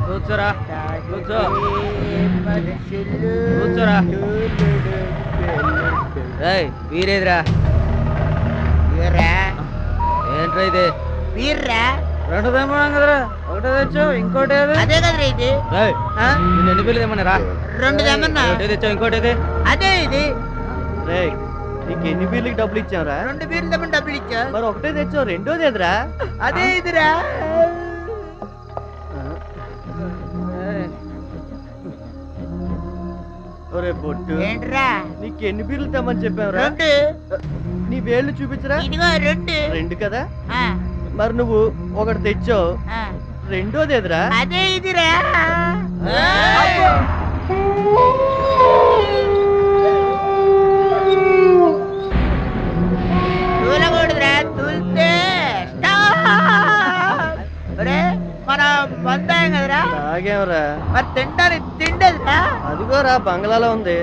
కూర్చోరా కూర్చో కూర్చోరా వీరేదిరా ఏంట్రా ఇది వీర్రా రెండు తెమ్మన్నాం కదరా ఒకటే తెచ్చావు ఇంకోటి అదే కదరా ఇది నేను ఎన్ని పిల్లలు తెమ్మన్నారా రెండు తెమ్మన్నా ఒకటే తెచ్చావు ఇంకోటి అదే ఇది నీకు ఎన్ని బీర్లకి డబ్బులు ఇచ్చావురా రెండు బీర్లు తెమ్మని డబ్బులు ఇచ్చా మరి ఒకటే తెచ్చావు రెండోది ఎదురా అదే ఇదిరా ఒరే బొట్టు ఏంట్రా నీకు ఎన్ని బీర్లు తెమ్మని చెప్పావురా రెండు నీ వేళ్ళు చూపించరా ఇదిగో రెండు రెండు కదా మరి నువ్వు ఒకటి తెచ్చావు రెండోది ఎదురా అదే ఇదిరా తూలకూడదురా తూలితే మన బందాయం కదరా తాగేవరా మరి తింటానికి తిండేదిరా అదిగోరా బంగ్లాలో ఉంది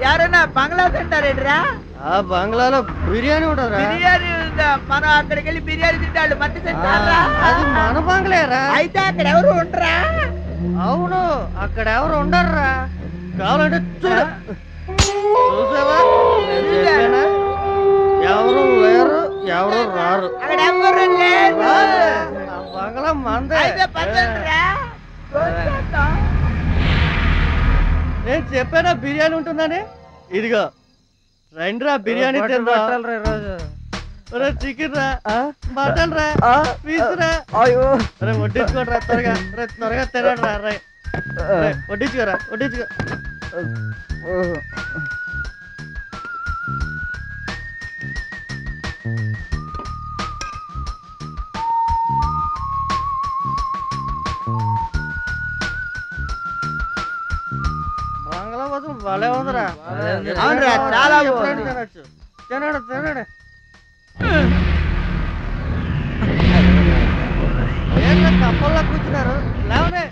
ఎవరన్నా బంగ్లా తింటారేట్రా ఆ బంగ్లాలో బిర్యానీ ఉంటదా బిర్యానీ ఉందా మనం అక్కడికి వెళ్ళి బిర్యానీ తింటాడు మట్టి తింటారా అది మన బంగ్లేరా అయితే అక్కడ ఎవరు ఉండరా అవును అక్కడ ఎవరు ఉండర్రా కావాలంటే చూసావా ఎవరు లేరు ఎవరు రారు అక్కడ ఎవరు లేరు బంగ్లా మందే అయితే పదండ్రా నేను చెప్పానా బిర్యానీ ఉంటుందని ఇదిగో రండిరా బిర్యానీ తిందాం చికెన్ రా మటన్ రా పీస్ రా రే వడ్డించుకోరా త్వరగా త్వరగా తినండి రా రే వడ్డించుకోరా వడ్డించుకో బంగ్లా కోసం భలే ఉందిరా అవునరా చాలా తినచ్చు తినడు తినడు కప్పల్లో కూర్చున్నారు లేవనే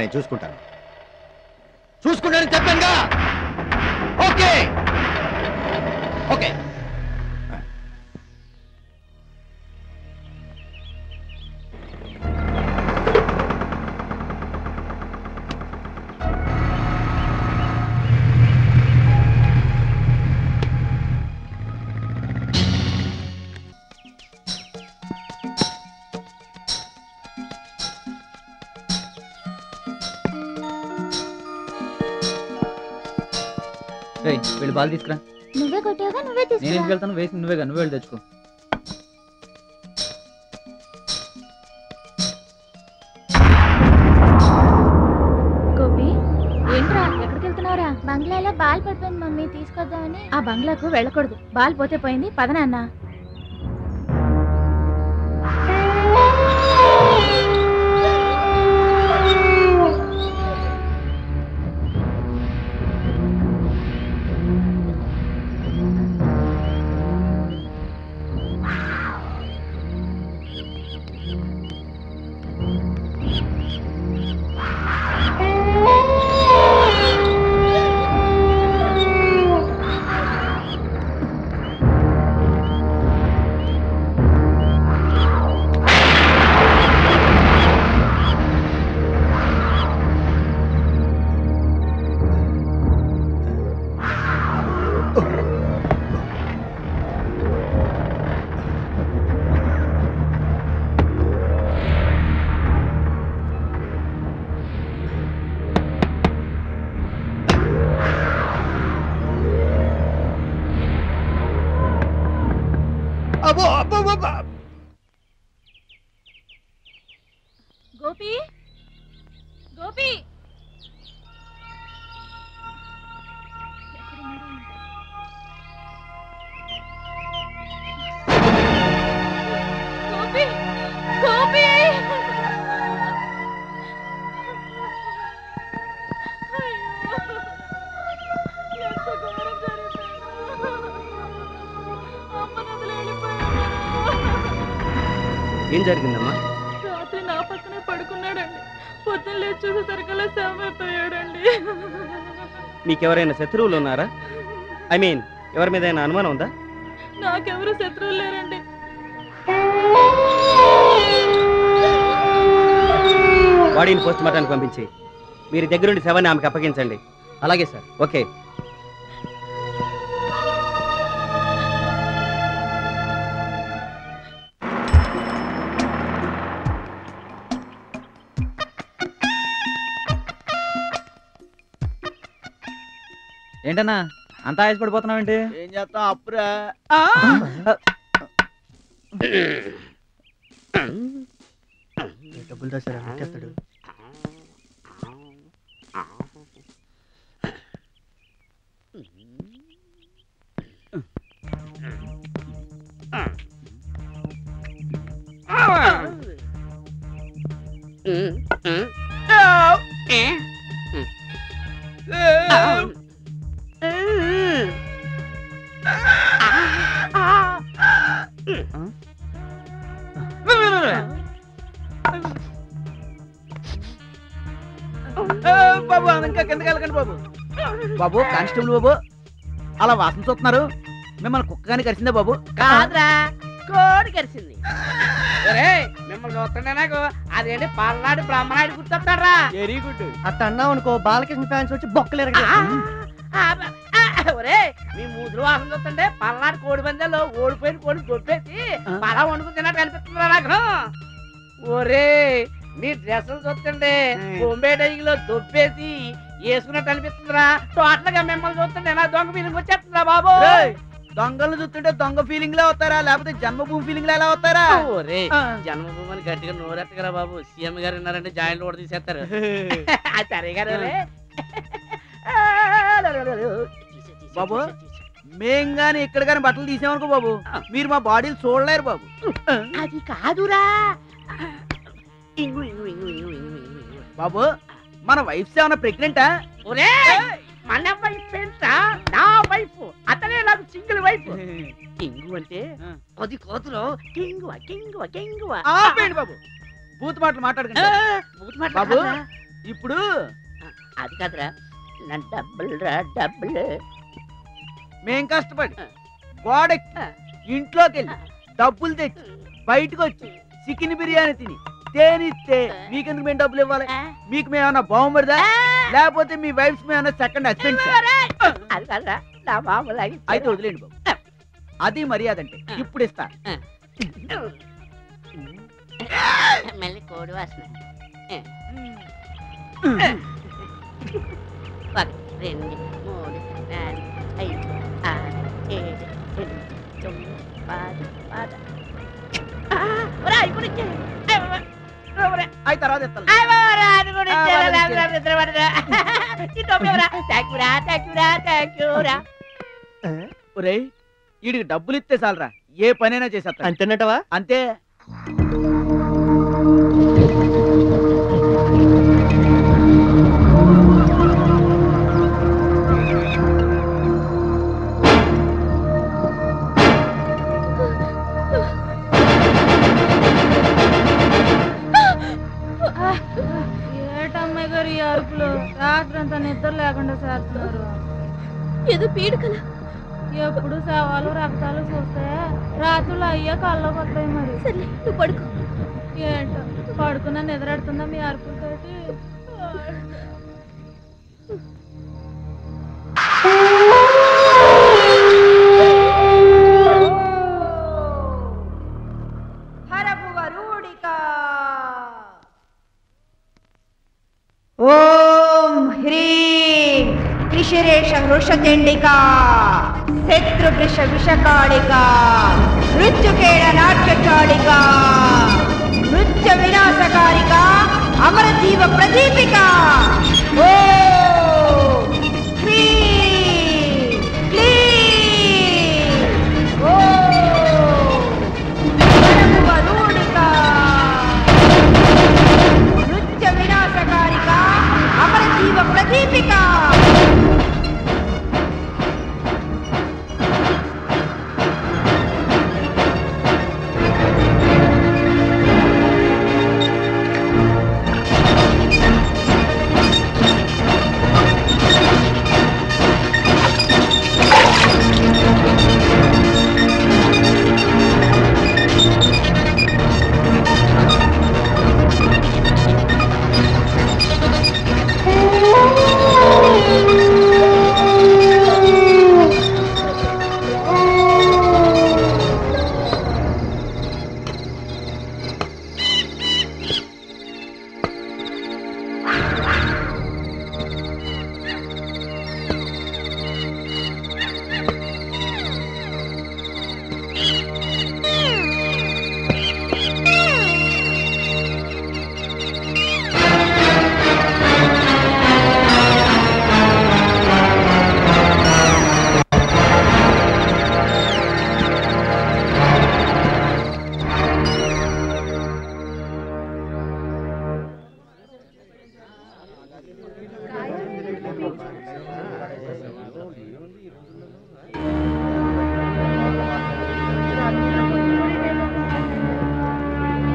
నేను చూసుకుంటాను చూసుకుంటానని చెప్పానుగా. ఓకే ఓకే వెళ్ళి బాల్ తీసుకురా. నువ్వే కొట్టావుగా, నువ్వే నేను తీసుకురా. ఎందుకు వెళ్తాను? వేసి నువ్వే వెళ్ళి తెచ్చుకో. గోపి, ఏంట్రా ఎక్కడికి వెళ్తున్నావురా? బంగ్లాలో బాల్ పడిపోయింది మమ్మీ, తీసుకొద్దామని. ఆ బంగ్లాకు వెళ్ళకూడదు, బాల్ పోతే పోయింది, పద నాన్న. గోపి, గోపి, గోపి, గోపి. ఏం జరిగిందమ్మా? రాత్రి నా పక్కనే పడుకున్నాడండి, పొద్దున్న లేచి చూసేసరికల్లా శవమైపోయాడండి. నీకెవరైనా శత్రువులు ఉన్నారా? ఐ మీన్ ఎవరి మీద అయినా అనుమానం ఉందా? నాకెవరు శత్రువులు లేరండి. బాడీని పోస్ట్ మార్టానికి పంపించి మీరు దగ్గరుండి శవాన్ని ఆమెకు అప్పగించండి. అలాగే సార్. ఓకే. ఏంటన్నా అంత ఆయాసపడిపోతున్నావేంటి? ఏం చేస్తాం అప్పురా. డబ్బులు దాసారా పెట్టేస్తాడు. బాబు ఇంకా కిందకి వెళ్ళకండి బాబు. బాబు కానిస్టేబుల్ బాబు, అలా వాసన చూస్తున్నారు, మిమ్మల్ని కుక్కగాని కరిచిందా బాబు? కాదురా, కోడి కరిచింది. మిమ్మల్ని చూస్తుండే నాకు అదేంటి పల్నాడు బ్రహ్మనాయుడు గుర్తొస్తారా? Very good. అట్ట అన్నావు అనుకో, బాలకృష్ణ ఫ్యాన్స్ వచ్చి బొక్కలేరు. ఒరే, మీ మూతులు వాసన చూస్తుంటే పల్నాడు కోడి పందాల్లో ఓడిపోయిన కోడి దొబ్బేసి పలా వండుకుని తిన్నట్టు కనిపిస్తుందా నాకు? ఒరే, మీ డ్రెస్సులు చూస్తుండే బొంబే డైలో దొబ్బేసి వేసుకున్నట్టు అనిపిస్తుందిరా. టోటల్ గా మిమ్మల్ని చూస్తుంటే నా దొంగ ఫీలింగ్ వచ్చేస్తుందా బాబు? దొంగలు చూస్తుంటే దొంగ ఫీలింగ్ లా అవుతారా, లేకపోతే జన్మభూమి ఫీలింగ్ లా ఎలా అవుతారా? ఒరే, జన్మభూమని గట్టిగా నోరెత్తగరా బాబు. సీఎం గారు విన్నారంటే జాయింట్ కూడా తీసేస్తారు. సరే గారు బాబు, మేం గాని ఇక్కడ గాని బట్టలు తీసామనుకో బాబు, మీరు మా బాడీలు చూడలేరు బాబు. అది కాదురా. ఇంగు ఇంగు ఇంగు ఇంగు ఇంగు ఇంగు. బాబు, మన వైఫ్స్ ఏమన్నా ప్రెగ్నెంటా? ఒరే, మన వైఫ్ ఏంటా? నా వైఫ్, అతనే నాకు సింగిల్ వైఫ్. ఇంగు అంటే అది కోతులో కింగువ కింగువ కింగువ. ఆపేయండి బాబు, బూత్ మాటలు మాట్లాడకండి బాబు. ఇప్పుడు అది కాదురా, నా డబ్బులు రా డబ్బులు. మేం కష్టపడి గోడెక్కి ఇంట్లోకి వెళ్ళి డబ్బులు తెచ్చి బయటకు వచ్చి చికెన్ బిర్యానీ తిని తేనిస్తే మీకెందుకు మేము డబ్బులు ఇవ్వాలి? మీకు మేమన్నా బాగుపడదా, లేకపోతే మీ వైఫ్స్ మేమన్నా సెకండ్ హస్బెండ్? అది కాదురా, నా బాబు అయితే వదిలేండి బాబు, అది మర్యాద అంటే. ఇప్పుడు ఇస్తా. మళ్ళీ కోడి వాసన. 1 2 3 4 అవి తర్వాత ఇస్తాను. ఒరేయ్ వీడికి డబ్బులు ఇస్తే చాలరా ఏ పనైనా చేసేస్తా. అంతేనటవా? అంతే. ఏటమ్మాయి గారు ఈ అరుపులు రాత్రంతా నిద్ర లేకుండా చేస్తున్నారు. ఏదో పీడికల ఎప్పుడు శవాలు రక్తాలు చూస్తే రాత్రులు అయ్యా కళ్ళకి వస్తాయి. మరి సరే నువ్వు పడుకో. ఏంటో పడుకున్నా నిద్రడుతుందా మీ అరుపులతోటి? ఓం హ్రీం త్రిశిరేష వృషచండికా శత్రువృష విషకాళికా మృత్యుకేణ నాట్యచాళికా మృత్యు వినాశకారికా అమరజీవ ప్రదీపికా. ఓం హ్రీం క్లీం ఓం వరూడికా మృత్యు వినాశకారికా అమరజీవ ప్రదీపికా.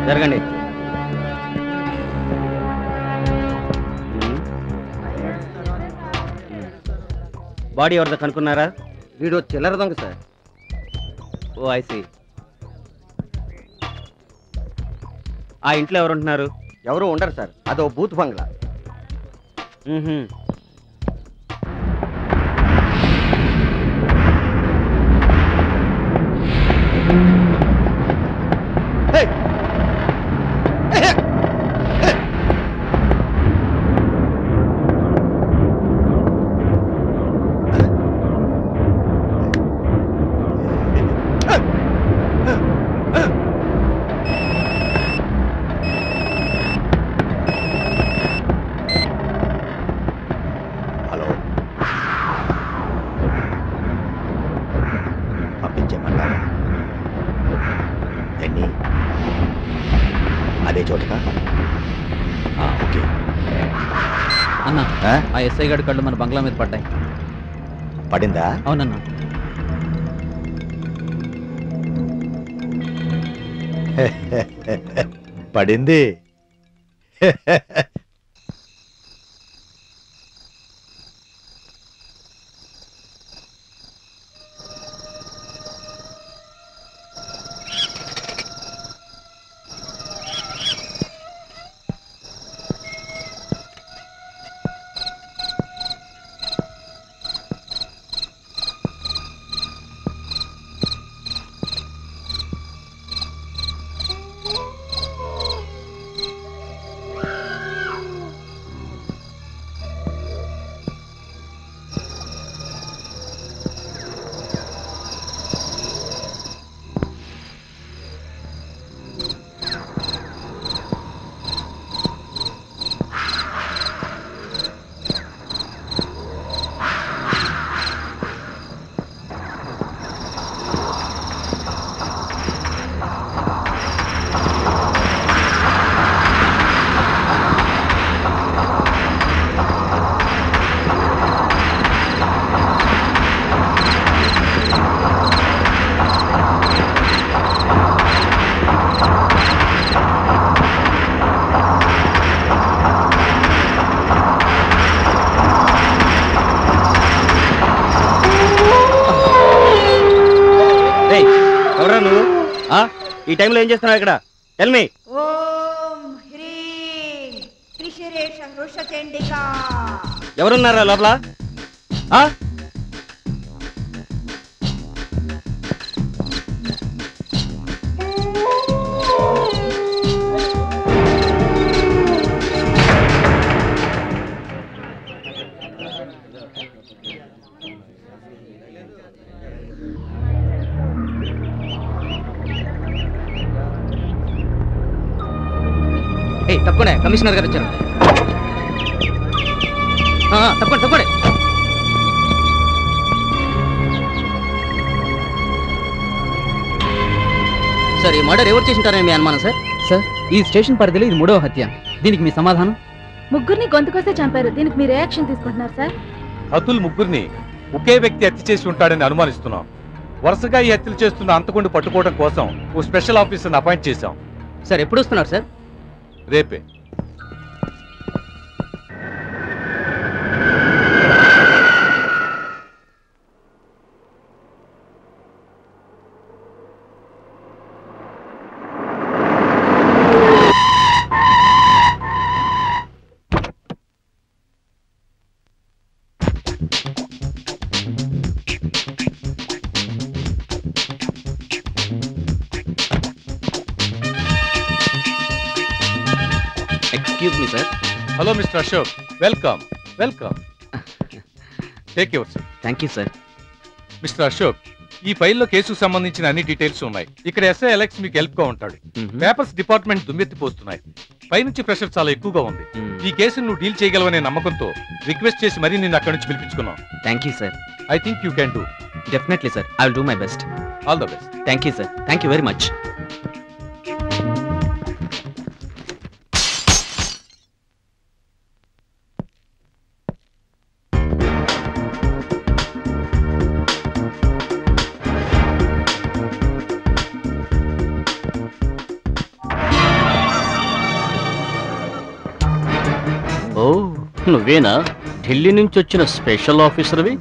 జరగండి. బాడీ ఎవరిదో కనుక్కున్నారా? వీడు చిల్లర దొంగ సార్. ఓ ఐసి. ఆ ఇంట్లో ఎవరుంటున్నారు? ఎవరు ఉండరు సార్, అదో బూత్ బంగ్లా. హలో, పంపించేమంటారా? ఎన్ని అదే చోటగా? ఓకే అన్న. ఆ ఎస్ఐ గారి కళ్ళు మన బంగ్లా మీద పడ్డాయి. పడిందా? అవునన్నా. పడింది. ఎవరా నువ్వు ఈ టైంలో ఏం చేస్తున్నావు ఇక్కడ? Tell me. ఓం హ్రీం త్రిశిరేష వృషచండికా. ఎవరున్నారా లోపల? తప్పకుండా కమిషనర్ గారు వచ్చారు. తప్పండి. సార్, ఈ మర్డర్ ఎవరు చేసింటారని మీ అనుమానం సార్? సార్, ఈ స్టేషన్ పరిధిలో ఇది 3వ హత్య. దీనికి మీ సమాధానం? ముగ్గురిని గొంతుకొస్తే చంపారు. దీనికి మీరు యాక్షన్ తీసుకుంటున్నారు సార్? హతులు ముగ్గురిని ఒకే వ్యక్తి హత్య చేసి ఉంటాడని అనుమానిస్తున్నాం. వరుసగా ఈ హత్యలు చేస్తున్న అంతకుండా పట్టుకోవడం కోసం ఓ స్పెషల్ ఆఫీసర్ని అపాయింట్ చేశాం. సార్, ఎప్పుడు వస్తున్నారు సార్? రేపే. Excuse me sir. Hello mister Ashok, welcome. Take your seat. Thank you sir. Mister Ashok, ఈ ఫైల్లో కేసుకు సంబంధించిన అన్ని డీటెయిల్స్ ఉన్నాయి. ఇక్కడ ఎస్ఐ అలెక్స్ మీకు హెల్ప్ గా ఉంటాడు. పేపర్స్ డిపార్ట్మెంట్ దుమ్మెత్తిపోస్తున్నాయి. పైనుంచి ప్రెషర్ చాలా ఎక్కువగా ఉంది. ఈ కేసును నువ్వు డీల్ చేయగలవనే నమ్మకంతో రిక్వెస్ట్ చేసి మరీ నిన్ను అక్కడి నుంచి పిలిపించుకున్నాం. Thank you sir. I think you can do. Definitely sir, I will do my best. All the best. Thank you sir. Thank you very much. ఓ, నువ్వేనా ఢిల్లీ నుంచి వచ్చిన స్పెషల్ ఆఫీసర్వి?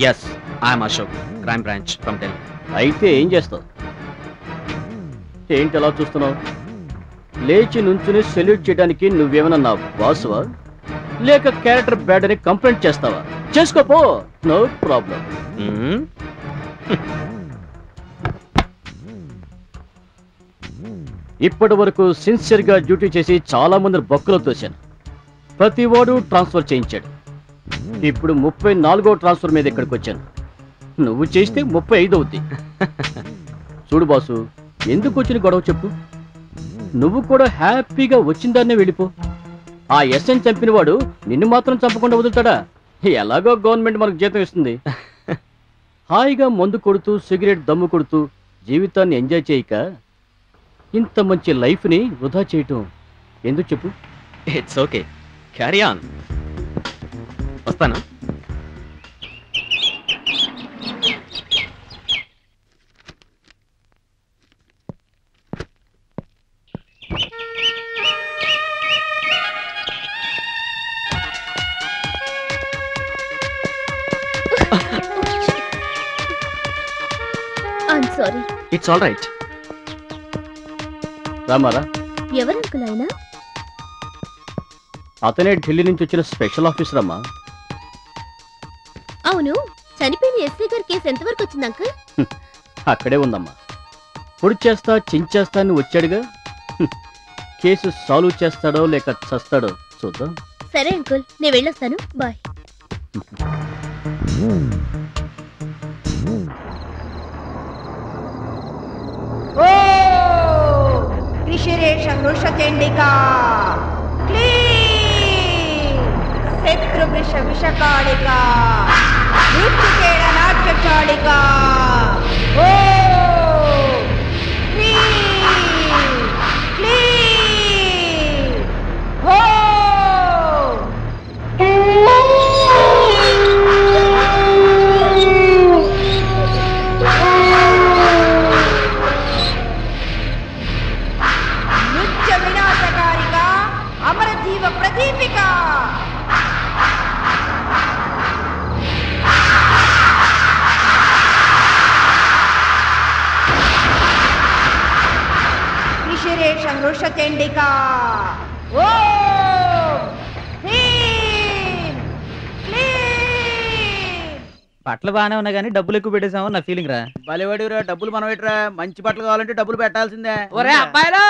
Yes, I'm Ashok, crime branch from Delhi. అయితే ఏం చేస్తావు? ఏంటి అలా చూస్తున్నావు? లేచి నుంచుని సెల్యూట్ చేయడానికి నువ్వేమన్నా నా బాసువా, లేక క్యారెక్టర్ బ్యాడ్ అని కంప్లైంట్ చేస్తావా? చేసుకోపో, నో ప్రాబ్లం. ఇప్పటి వరకు సిన్సియర్ గా డ్యూటీ చేసి చాలా మంది బొక్కలో తోశాను. ప్రతి వాడు ట్రాన్స్ఫర్ చేయించాడు. ఇప్పుడు 34వ ట్రాన్స్ఫర్ మీద ఇక్కడికి వచ్చాను. నువ్వు చేస్తే 35 అవుద్ది. చూడు బాసు, ఎందుకు వచ్చిన గొడవ చెప్పు. నువ్వు కూడా హ్యాపీగా వచ్చిన దాన్నే వెళ్ళిపో. ఆ ఎస్ఎన్ చంపిన వాడు నిన్ను మాత్రం చంపకుండా వదులుతాడా? ఎలాగో గవర్నమెంట్ మనకు జీతం ఇస్తుంది. హాయిగా మందు కొడుతూ సిగరెట్ దమ్ము కొడుతూ జీవితాన్ని ఎంజాయ్ చేయక ఇంత మంచి లైఫ్ని వృధా చేయటం ఎందుకు చెప్పు? It's okay, carry on. వస్తాను. I'm sorry. It's all right. రామారా, ఎవరు అంకుల్ ఆయన? అతనే ఢిల్లీ నుంచి వచ్చిన స్పెషల్ ఆఫీసర్ అమ్మా. అవును, చనిపోయిన ఎస్ఐ గారి కేసు ఎంతవరకు వచ్చింది అంకుల్? అక్కడే ఉందమ్మా. పొడి చేస్తా చించేస్తా అని వచ్చాడుగా. కేసు సాల్వ్ చేస్తాడో లేక చస్తాడో చూద్దాం. సరే అంకుల్, నేను వెళ్ళొస్తాను. బాయ్. త్రిశిరేష వృషచండికా. క్లీం శత్రువృష విషకాళికా. మృత్యుకేళ నాట్యచాళికా. ఓం హ్రీం క్లీం ఓం. నృత్య వినాశకారికా. అమరజీవ ప్రదీపికా. వృషచండికా ఓం హ్రీం క్లీం. బట్టలు బాగానే ఉన్నాయి కానీ డబ్బులు ఎక్కువ పెట్టేసామో నా ఫీలింగ్ రా. బలివాడిరా, డబ్బులు మనం పెట్టరా. మంచి బట్టలు కావాలంటే డబ్బులు పెట్టాల్సిందే. ఒరే అబ్బాయిలు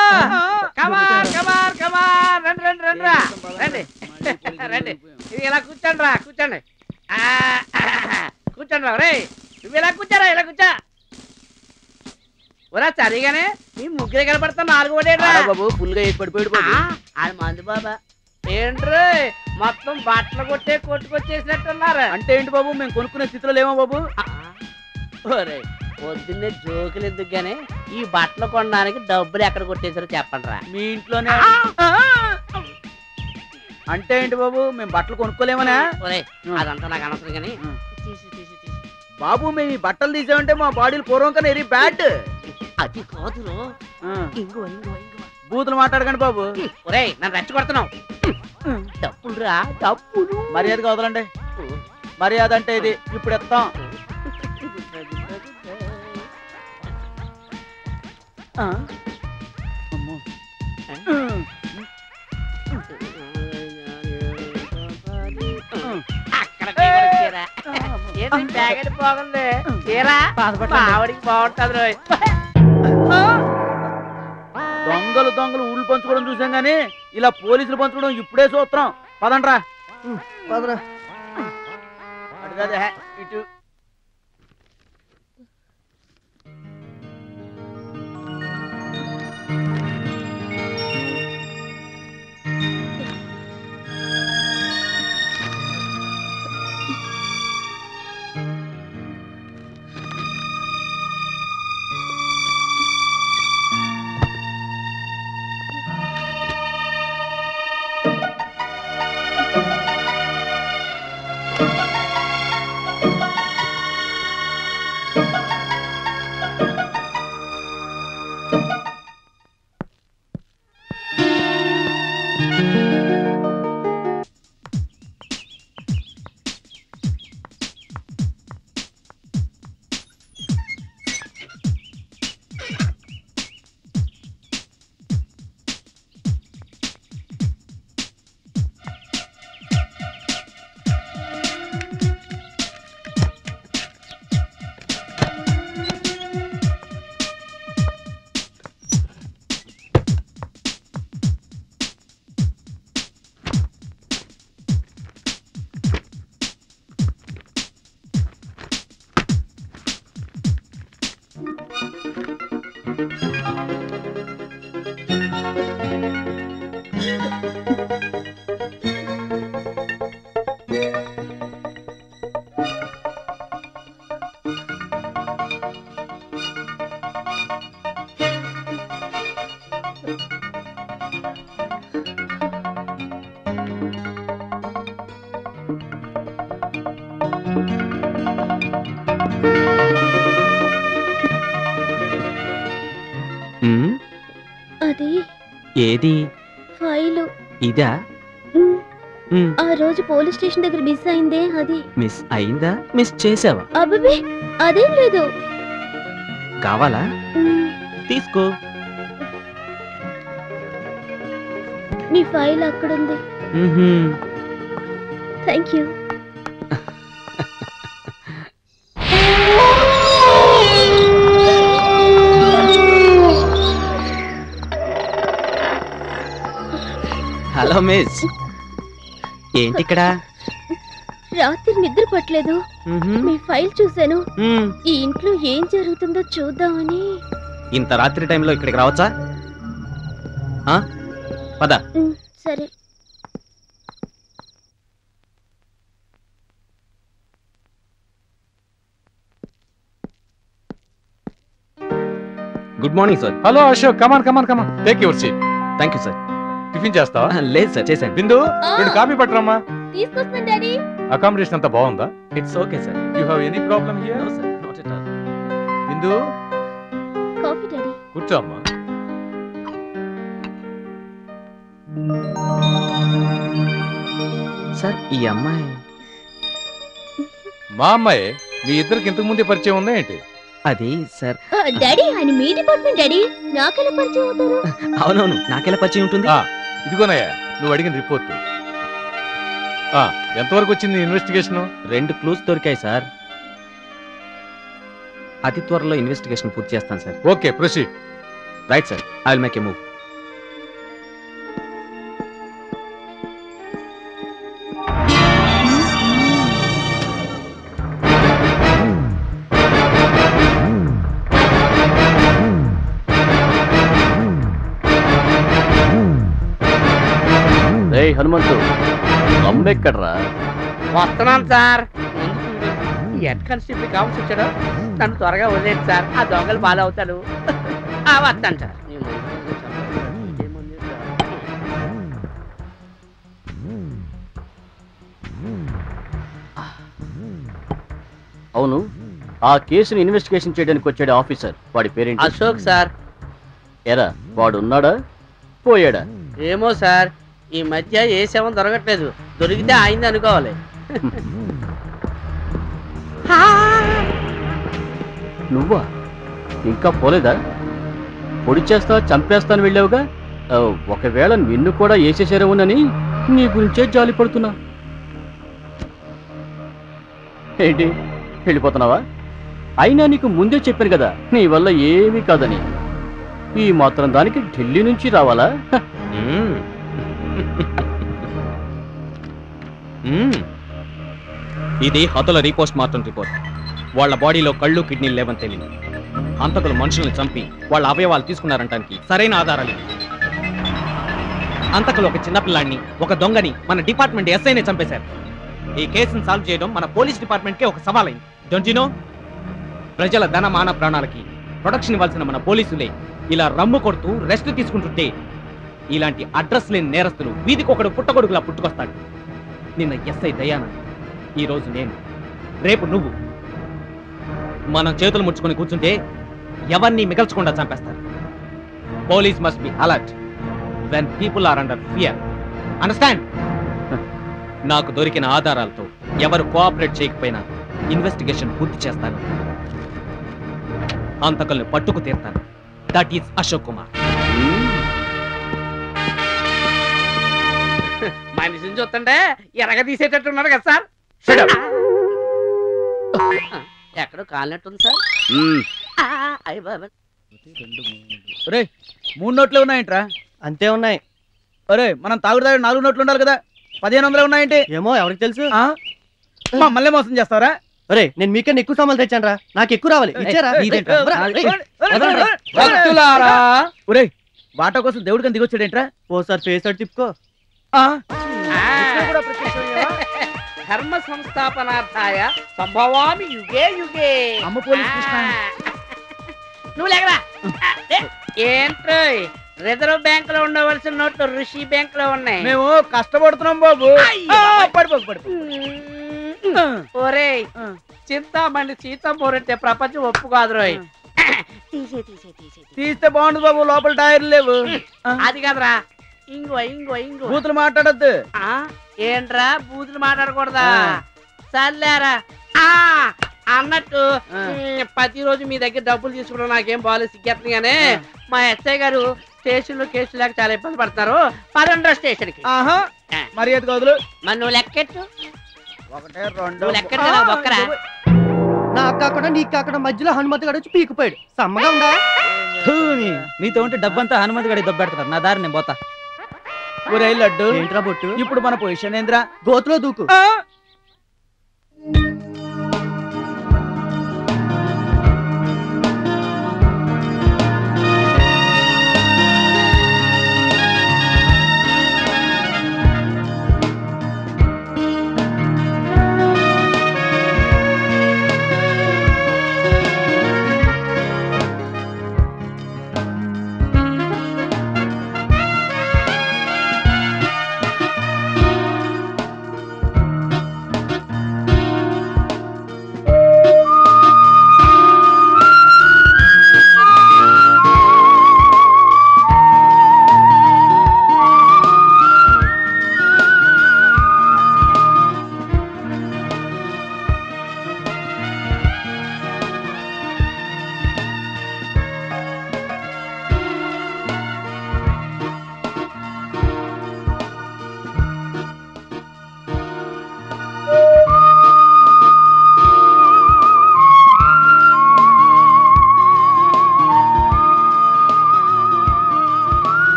కమాన్ కమాన్ కమాన్ రండి రండి రండి రా రండి రండి. ఇది ఇలా కూర్చోండి రా, కూర్చోండి. కూర్చోండి రా. రే నువ్వు ఇలా కూర్చోరా, ఇలా కూర్చో. ఒరా సరిగానే మీ ముగ్గురే కనపడతా 4 ఓడేడ్రా బాబు ఫుల్గా వేసి పడిపోయాడు బాబు. అది మంది బాబా. ఏంట్రీ మొత్తం బట్టలు కొట్టే కొట్టుకొచ్చేసినట్టున్నారు. అంటే ఏంటి బాబు, మేము కొనుక్కునే స్థితిలో లేమో బాబు. ఒరే పొద్దున్నే జోకులు ఎందుకు గానీ ఈ బట్టలు కొనడానికి డబ్బులు ఎక్కడ కొట్టేసారో చెప్పండి రా. మీ ఇంట్లోనే. అంటే ఏంటి బాబు, మేము బట్టలు కొనుక్కోలేమనా? ఒరే అదంతా నాకు అనవసరం కానీ తీసి తీసి తీసి. బాబు మేము ఈ బట్టలు తీసామంటే మా బాడీలు పూర్వం కన్నా ఎరీ బ్యాడ్. అది కాదులో ఇంగువ ఇంగువ ఇంగువ. బూతులు మాట్లాడకండి బాబు. ఒరే నన్ను రెచ్చగొడుతున్నావు. డబ్బులు రా డబ్బులు. మర్యాదగా వదలండి. మర్యాద అంటే ఇది ఇప్పుడు ఎత్తాం. ప్యాకెట్ బాగుంది తీరా ఆవిడికి బాగుంటది రోయ్. దొంగలు దొంగలు ఊళ్ళు పంచుకోవడం చూసాం గానీ ఇలా పోలీసులు పంచుకోవడం ఇప్పుడే చూస్తున్నాం. పదండ్రా. పదరా. అటు కాదే ఇటు. అది ఏది ఫైలు ఇదా? ఆ రోజు పోలీస్ స్టేషన్ దగ్గర మిస్ అయిందే అది. మిస్ అయిందా? మిస్ చేసావా? అబ్బే అదేం లేదు. కావాలా? తీసుకో. మీ ఫైల్ అక్కడుంది. Thank you. హలో మిస్, ఏంటి ఇక్కడ? రాత్రి నిద్ర పట్టలేదు. మీ ఫైల్ చూశాను. ఈ ఇంట్లో ఏం జరుగుతుందో చూద్దామని. ఇంత రాత్రి టైంలో ఇక్కడికి రావచ్చా? పద. సరే. Good morning sir. Hello Ashok, come on come on come on, take your seat. Thank you sir. Tiffin చేస్తావా? లేదు సార్, చేశాను. బిందు, రెండు కాఫీ పట్టరమ్మా. తీసుకొస్తాను డాడీ. అకామిడేషన్ అంతా బాగుందా? It's okay sir. You have any problem here? No sir, not at all. Bindu, coffee daddy. కూర్చో అమ్మా. Sir ఈ అమ్మాయి మా అమ్మాయి మీ ఇద్దరికి ఇంతకు ముందే పరిచయం ఉందా ఏంటి? అది సార్. డాడీ ఆయన మీ డిపార్ట్మెంట్ డాడీ నాకెలా పరిచయం అవుతారు? అవునవును, నాకెలా పరిచయం ఉంటుంది? ఇదిగోనయ్యా నువ్వు అడిగిన రిపోర్ట్. ఎంతవరకు వచ్చింది ఇన్వెస్టిగేషన్? 2 క్లూస్ దొరికాయి సార్. అతి త్వరలో ఇన్వెస్టిగేషన్ పూర్తి చేస్తాను sir. Okay, proceed. Right sir, I will make a move. Hanumanthu అమ్మెక్కడ్రా? వస్తున్నాను సార్. హెడ్ కానిస్టేబుల్ కావాల్సి వచ్చాడు. నన్ను త్వరగా వదిలేదు సార్, ఆ దొంగలు బాగా అవుతాడు. వస్తాను సార్. అవును, ఆ కేసుని ఇన్వెస్టిగేషన్ చేయడానికి వచ్చాడు ఆఫీసర్, వాడి పేరేంటి? అశోక్ సార్. ఎరా వాడు ఉన్నాడా పోయాడా? ఏమో సార్, ఈ మధ్య ఏ శవం దొరకట్లేదు. దొరికితే అయింది అనుకోవాలి. నువ్వా? ఇంకా పోలేదా? పొడి చేస్తా చంపేస్తాను వెళ్ళావుగా. ఒకవేళ నిన్ను కూడా వేసేసారేమోనని నీ గురించే జాలి పడుతున్నా. ఏంటి వెళ్ళిపోతున్నావా? అయినా నీకు ముందే చెప్పాను కదా నీ వల్ల ఏమీ కాదని. ఈ మాత్రం దానికి ఢిల్లీ నుంచి రావాలా? ఇది హతుల రీపోస్ట్ మార్టం రిపోర్ట్. వాళ్ళ బాడీలో కళ్ళు కిడ్నీలు లేవని తెలియదు. హంతకులు మనుషుల్ని చంపి వాళ్ళ అవయవాలు తీసుకున్నారంటానికి సరైన ఆధారాలు. హంతకులు ఒక చిన్నపిల్లాడిని, ఒక దొంగని మన డిపార్ట్మెంట్ ఎస్ఐనే చంపేశారు. ఈ కేసును సాల్వ్ చేయడం మన పోలీస్ డిపార్ట్మెంట్కే ఒక సవాలైంది. Don't you know? ప్రజల ధన మాన ప్రాణాలకి ప్రొటెక్షన్ ఇవ్వాల్సిన మన పోలీసులే ఇలా రమ్ము కొడుతూ రెస్ట్ తీసుకుంటుంటే ఇలాంటి అడ్రస్ లేని నేరస్తులు వీధికొకడు పుట్టగొడుగులా పుట్టుకొస్తాడు. నిన్న ఎస్ఐ దయానంద్, ఈరోజు నేను, రేపు నువ్వు. మనం చేతులు ముడుచుకొని కూర్చుంటే ఎవరిని మిగల్చకుండా చంపేస్తారు. Police must be alert when people are under fear. Understand? నాకు దొరికిన ఆధారాలతో ఎవరు కోఆపరేట్ చేయకపోయినా ఇన్వెస్టిగేషన్ పూర్తి చేస్తాను. హంతకుల్ని పట్టుకు తీర్తాను. That is Ashok Kumar. మనిషిని చూస్తుంటే ఎరగ తీసేటట్టున్నాడు కదా సార్. ఎక్కడో కాలినట్టుంది సార్. అయ్య బాబా, 3 నోట్లే ఉన్నాయంట్రా? అంతే ఉన్నాయి. అరే మనం తాగుడు 4 నోట్లు ఉండాలి కదా, 1500 ఉన్నాయంటే? ఏమో ఎవరికి తెలుసు. మమ్మల్ని మోసం చేస్తారా? అరే నేను మీకన్నా ఎక్కువ సామాన్లు తెచ్చాను రా, నాకు ఎక్కువ రావాలి. ఇచ్చారా? ఒరే బాటా కోసం దేవుడి కని దిగొచ్చాడేంట్రా? ఓసారి ఫేస్ అటు తిప్పుకో. ధర్మ సంస్థాపనార్థాయ సంభవామి యుగే యుగే. అమ్మ పోలీస్ కృష్ణ, నువ్వు లేకరా. ఏంట్రో రిజర్వ్ బ్యాంక్ లో ఉండవలసిన నోట్లు ఋషి బ్యాంక్ లో ఉన్నాయి. మేము కష్టపడుతున్నాం బాబు. ఒరే చింతామణి సీతమ్మూరంటే ప్రపంచం ఒప్పుకోదు రోయ్. తీస్తే బాగుండు బాబు, లోపల టైర్లు లేవు. అది కదరా, ఇంగో ఇంగో ఇంగో బూతులు మాట్లాడద్దు. ఏంట్రా బూతులు మాట్లాడకూడదా? సర్లేరా. అన్నట్టు ప్రతిరోజు మీ దగ్గర డబ్బులు తీసుకోవడం నాకేం బాగాలేదు, సిగ్గేస్తుంది. కానీ మా ఎస్ఐ గారు స్టేషన్ లో కేసు లేక చాలా ఇబ్బంది పడతారు. 12 స్టేషన్ కి. మర్యాద కాదులు. మరి నువ్వు లెక్కెట్టు. 1 2 నువ్వు లెక్కెట్టు బొక్కరా. నాకు కాకుండా నీకు కాకుండా మధ్యలో హనుమంతు గడు వచ్చి పీకిపోయాడు. సమ్మగా ఉందా? మీతో ఉంటే డబ్బంతా హనుమంతు గడి దొబ్బెడతారు. నా దారి నేను పోతా. ఒరే లడ్డు, ఏంట్రా బొట్టు? ఇప్పుడు మన పొజిషన్ ఏంద్రా? గోతులో దూకు.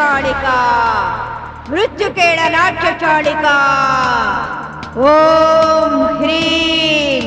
చాళికా మృత్యుకేళ నాట్య చాళికా ఓం హ్రీం.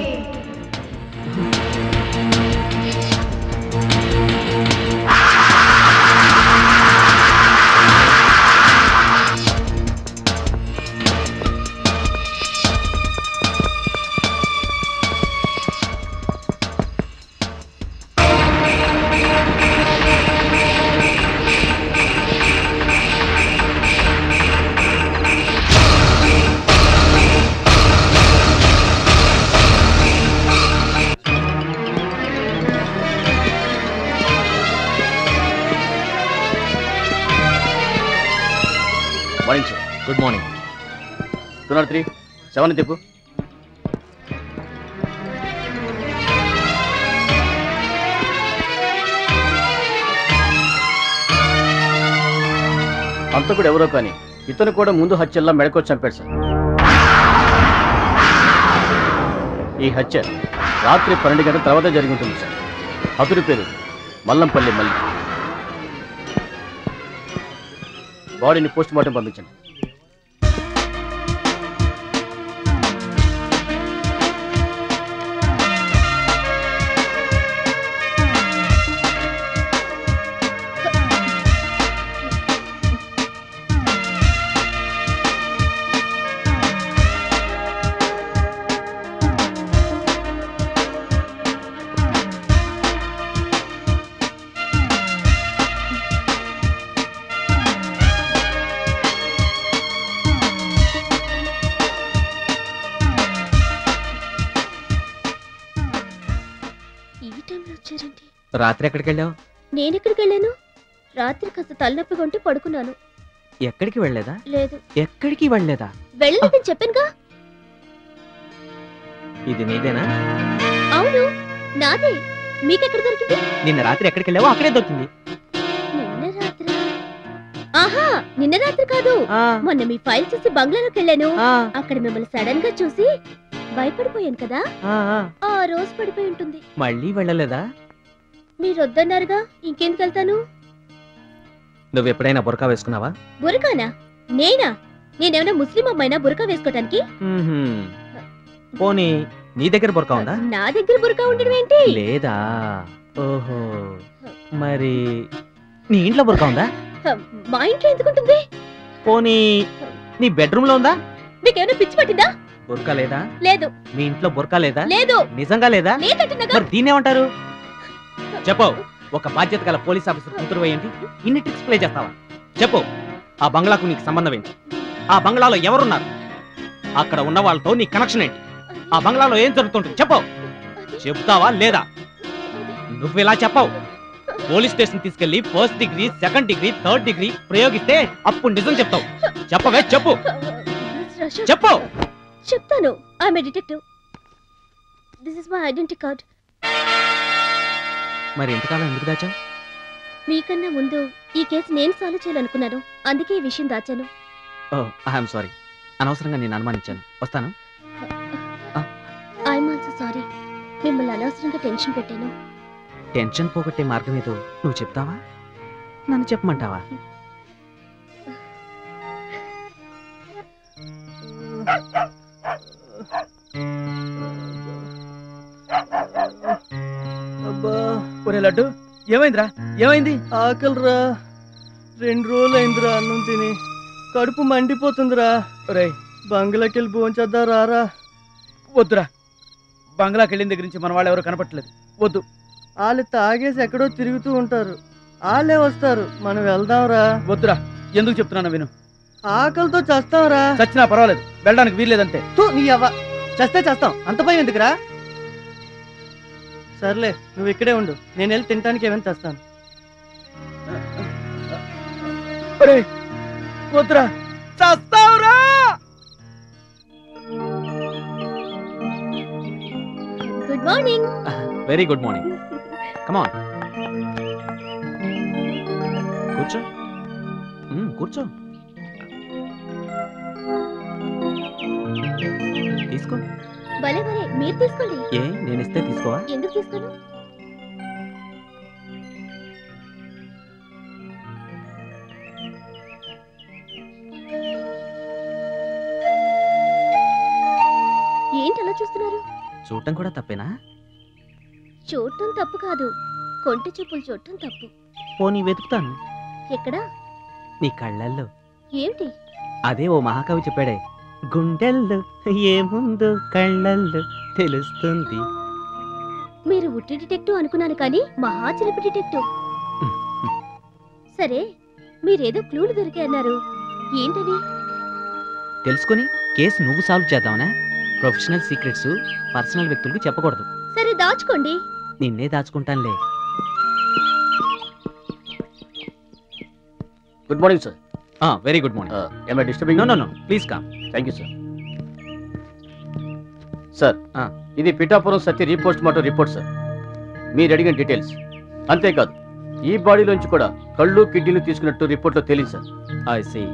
Morning sir. Good morning. 203 7 తిప్పు. అంతకుడు ఎవరో కానీ ఇతను కూడా ముందు హత్యల్లా మెడకొచ్చి చంపాడు సార్. ఈ హత్య రాత్రి 12 గంటల తర్వాత జరిగి ఉంటుంది సార్. అతడి పేరు మల్లంపల్లి మల్లి. బాడీని పోస్ట్ మార్టం పంపించండి. రాత్రి ఎక్కడికి వెళ్ళావు? నేనెక్కడికి వెళ్ళాను? రాత్రి కాస్త తలనొప్పిగా ఉంటే పడుకున్నాను. ఎక్కడికి వెళ్ళలేదా? లేదు. ఎక్కడికి వెళ్ళలేదా? వెళ్ళలేదని చెప్పానుగా. ఇది నీదేనా? అవును, నాదే. మీకెక్కడ దొరికింది? నిన్న రాత్రి ఎక్కడికి వెళ్ళావో అక్కడే దొరికింది. నిన్న రాత్రి? ఆహా, నిన్న రాత్రి కాదు. మొన్న మీ ఫైల్ చూసి బంగ్లాలోకి వెళ్ళాను. అక్కడ మిమ్మల్ని సడన్ గా చూసి భయపడిపోయాను కదా, ఆ రోజు పడిపోయి ఉంటుంది. మళ్ళీ వెళ్ళలేదా? మీరు వద్దన్నారుగా, ఇంకెందుకు వెళ్తాను? నువ్వు ఎప్పుడైనా బురకా వేసుకున్నావా? బురకానా? నేనా? నేనేమైనా ముస్లిం అమ్మాయినా బురకా వేసుకోవటానికి? పోనీ నీ దగ్గర బురకా ఉందా? నా దగ్గర బురకా ఉండడం ఏంటి? లేదా? ఓహో, మరి నీ ఇంట్లో బురకా ఉందా? మా ఇంట్లో ఎందుకుంటుంది? పోనీ నీ బెడ్రూమ్ లో ఉందా? మీకేమైనా పిచ్చి పట్టిందా? బురకా లేదా? లేదు. మీ ఇంట్లో బురకా లేదా? లేదు. నిజంగా లేదా? లేదంటున్నాగా. మరి దీన్నేమంటారు? చెప్పు. ఒక బాధ్యత గల పోలీస్ ఆఫీసర్ కూతురు ఏంటి ఇన్ని ట్రిక్స్ ప్లే చేస్తావా? చెప్పు. ఆ బంగ్లాకు నీకు సంబంధం ఏంటి? ఆ బంగ్లాలో ఎవరున్నారు? అక్కడ ఉన్న వాళ్ళతో నీ కనెక్షన్ ఏంటి? ఆ బంగ్లాలో ఏం జరుగుతుంటుంది? చెప్పు. చెప్తావా లేదా? నువ్వు ఇలా చెప్పవు. పోలీస్ స్టేషన్ తీసుకెళ్లి 1st degree 2nd degree 3rd degree ప్రయోగిస్తే అప్పుడు నిజం చెప్తావు. చెప్పవే, చెప్పు. చెప్పు. చెప్తాను. I'm a detective. This is my identity card. మరి ఎంతకాలం ఎందుకు దాచావు? మీకన్నా ముందు ఈ కేసు నేను సాల్వ్ చేయాలనుకున్నాను, అందుకే ఈ విషయం దాచాను. ఓ, ఐఎమ్ సారీ. అనవసరంగా నేను అనుమానించాను. వస్తాను. I'm also sorry. మిమ్మల్ని అనవసరంగా టెన్షన్ పెట్టాను. టెన్షన్ పోగొట్టే మార్గం ఏదో నువ్వు చెప్తావా, నన్ను చెప్పమంటావా? అబ్బా, ఒరే లడ్డు, ఏమైందిరా? ఏమైంది? ఆకలిరా. 2 రోజులు అయిందిరా అన్నం తిని. కడుపు మండిపోతుందిరా. రే, బంగ్లాకి వెళ్ళి భోంచేద్దా రారా? వద్దురా. బంగ్లాకి వెళ్ళిన దగ్గర నుంచి మన వాళ్ళు ఎవరు కనపట్లేదు. వద్దు. వాళ్ళు తాగేసి ఎక్కడో తిరుగుతూ ఉంటారు. వాళ్ళే వస్తారు, మనం వెళ్దాంరా. వద్దురా. ఎందుకు చెప్తున్నాను విను. ఆకలితో చస్తాంరా. చచ్చినా పర్వాలేదు, వెళ్ళడానికి వీల్లేదంతే. నీ అవ్వ, చస్తే చేస్తాం. అంత భయం ఎందుకురా? సర్లే, నువ్వు ఇక్కడే ఉండు, నేను వెళ్ళి తినడానికి ఏమైనా తెస్తాను. వద్దురా, చస్తావురా. Good morning. Very good morning. Come on, కూర్చో. కూర్చో. తీసుకో. భలే భలే, మీరు తీసుకోండి. ఏ, నేను ఇస్తే తీసుకోవా? ఎందుకు తీసుకోను? అలా చూస్తున్నారు? చూడటం కూడా తప్పేనా? చూడటం తప్పు కాదు, కొంటి చూపులు చూడటం తప్పు. పోనీ వెతుకుతాను. ఎక్కడా? నీ కళ్ళల్లో. ఏమిటి? అదే ఓ మహాకవి చెప్పాడే, గుండెల్లో ఏముందో కళ్ళల్లో తెలుస్తుంది. మీరు ఉట్టి డిటెక్టివ్ అనుకున్నాను కానీ మహా చిలిపి డిటెక్టివ్. సరే, మీరేదో క్లూలు దొరికాయన్నారు, ఏంటది? తెలుసుకొని కేసు నువ్వు సాల్వ్ చేద్దామనా? ప్రొఫెషనల్ సీక్రెట్స్ పర్సనల్ వ్యక్తులకు చెప్పకూడదు. సరే, దాచుకోండి. నిన్నే దాచుకుంటానులే. Good morning sir. Very good morning. am I disturbing? No please come. Thank you sir. Sir, ఇది Pithapuram Satya post mortem report sir. మీరు అడిగిన డీటెయిల్స్. అంతేకాదు, ఈ బాడీలోంచి కూడా కళ్ళు కిడ్నీలు తీసుకున్నట్టు రిపోర్ట్లో తెలియదు సార్. I see.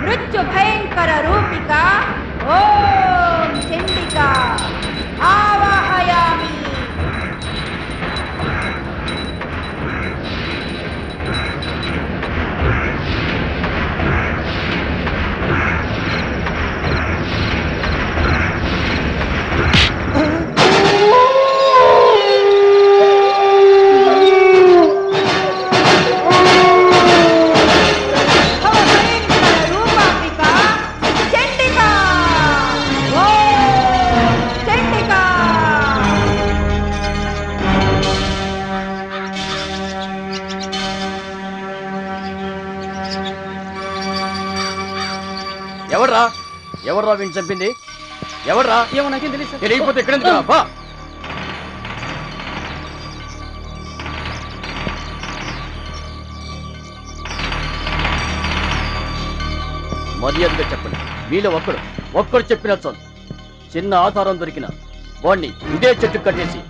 మృత్యు భయంకర రూపిక ఓం చండిక ఆవాహయామి. ఎవర్రా వీడిని చంపింది? ఎవర్రా? ఏమో నాకేం తెలియదు. తెలియకపోతే ఎక్కడ మర్యాదగా చెప్పండి. వీళ్ళ ఒక్కడు చెప్పిన చాలు. చిన్న ఆధారం దొరికిన వాడిని ఇదే చెట్టు కట్టేసి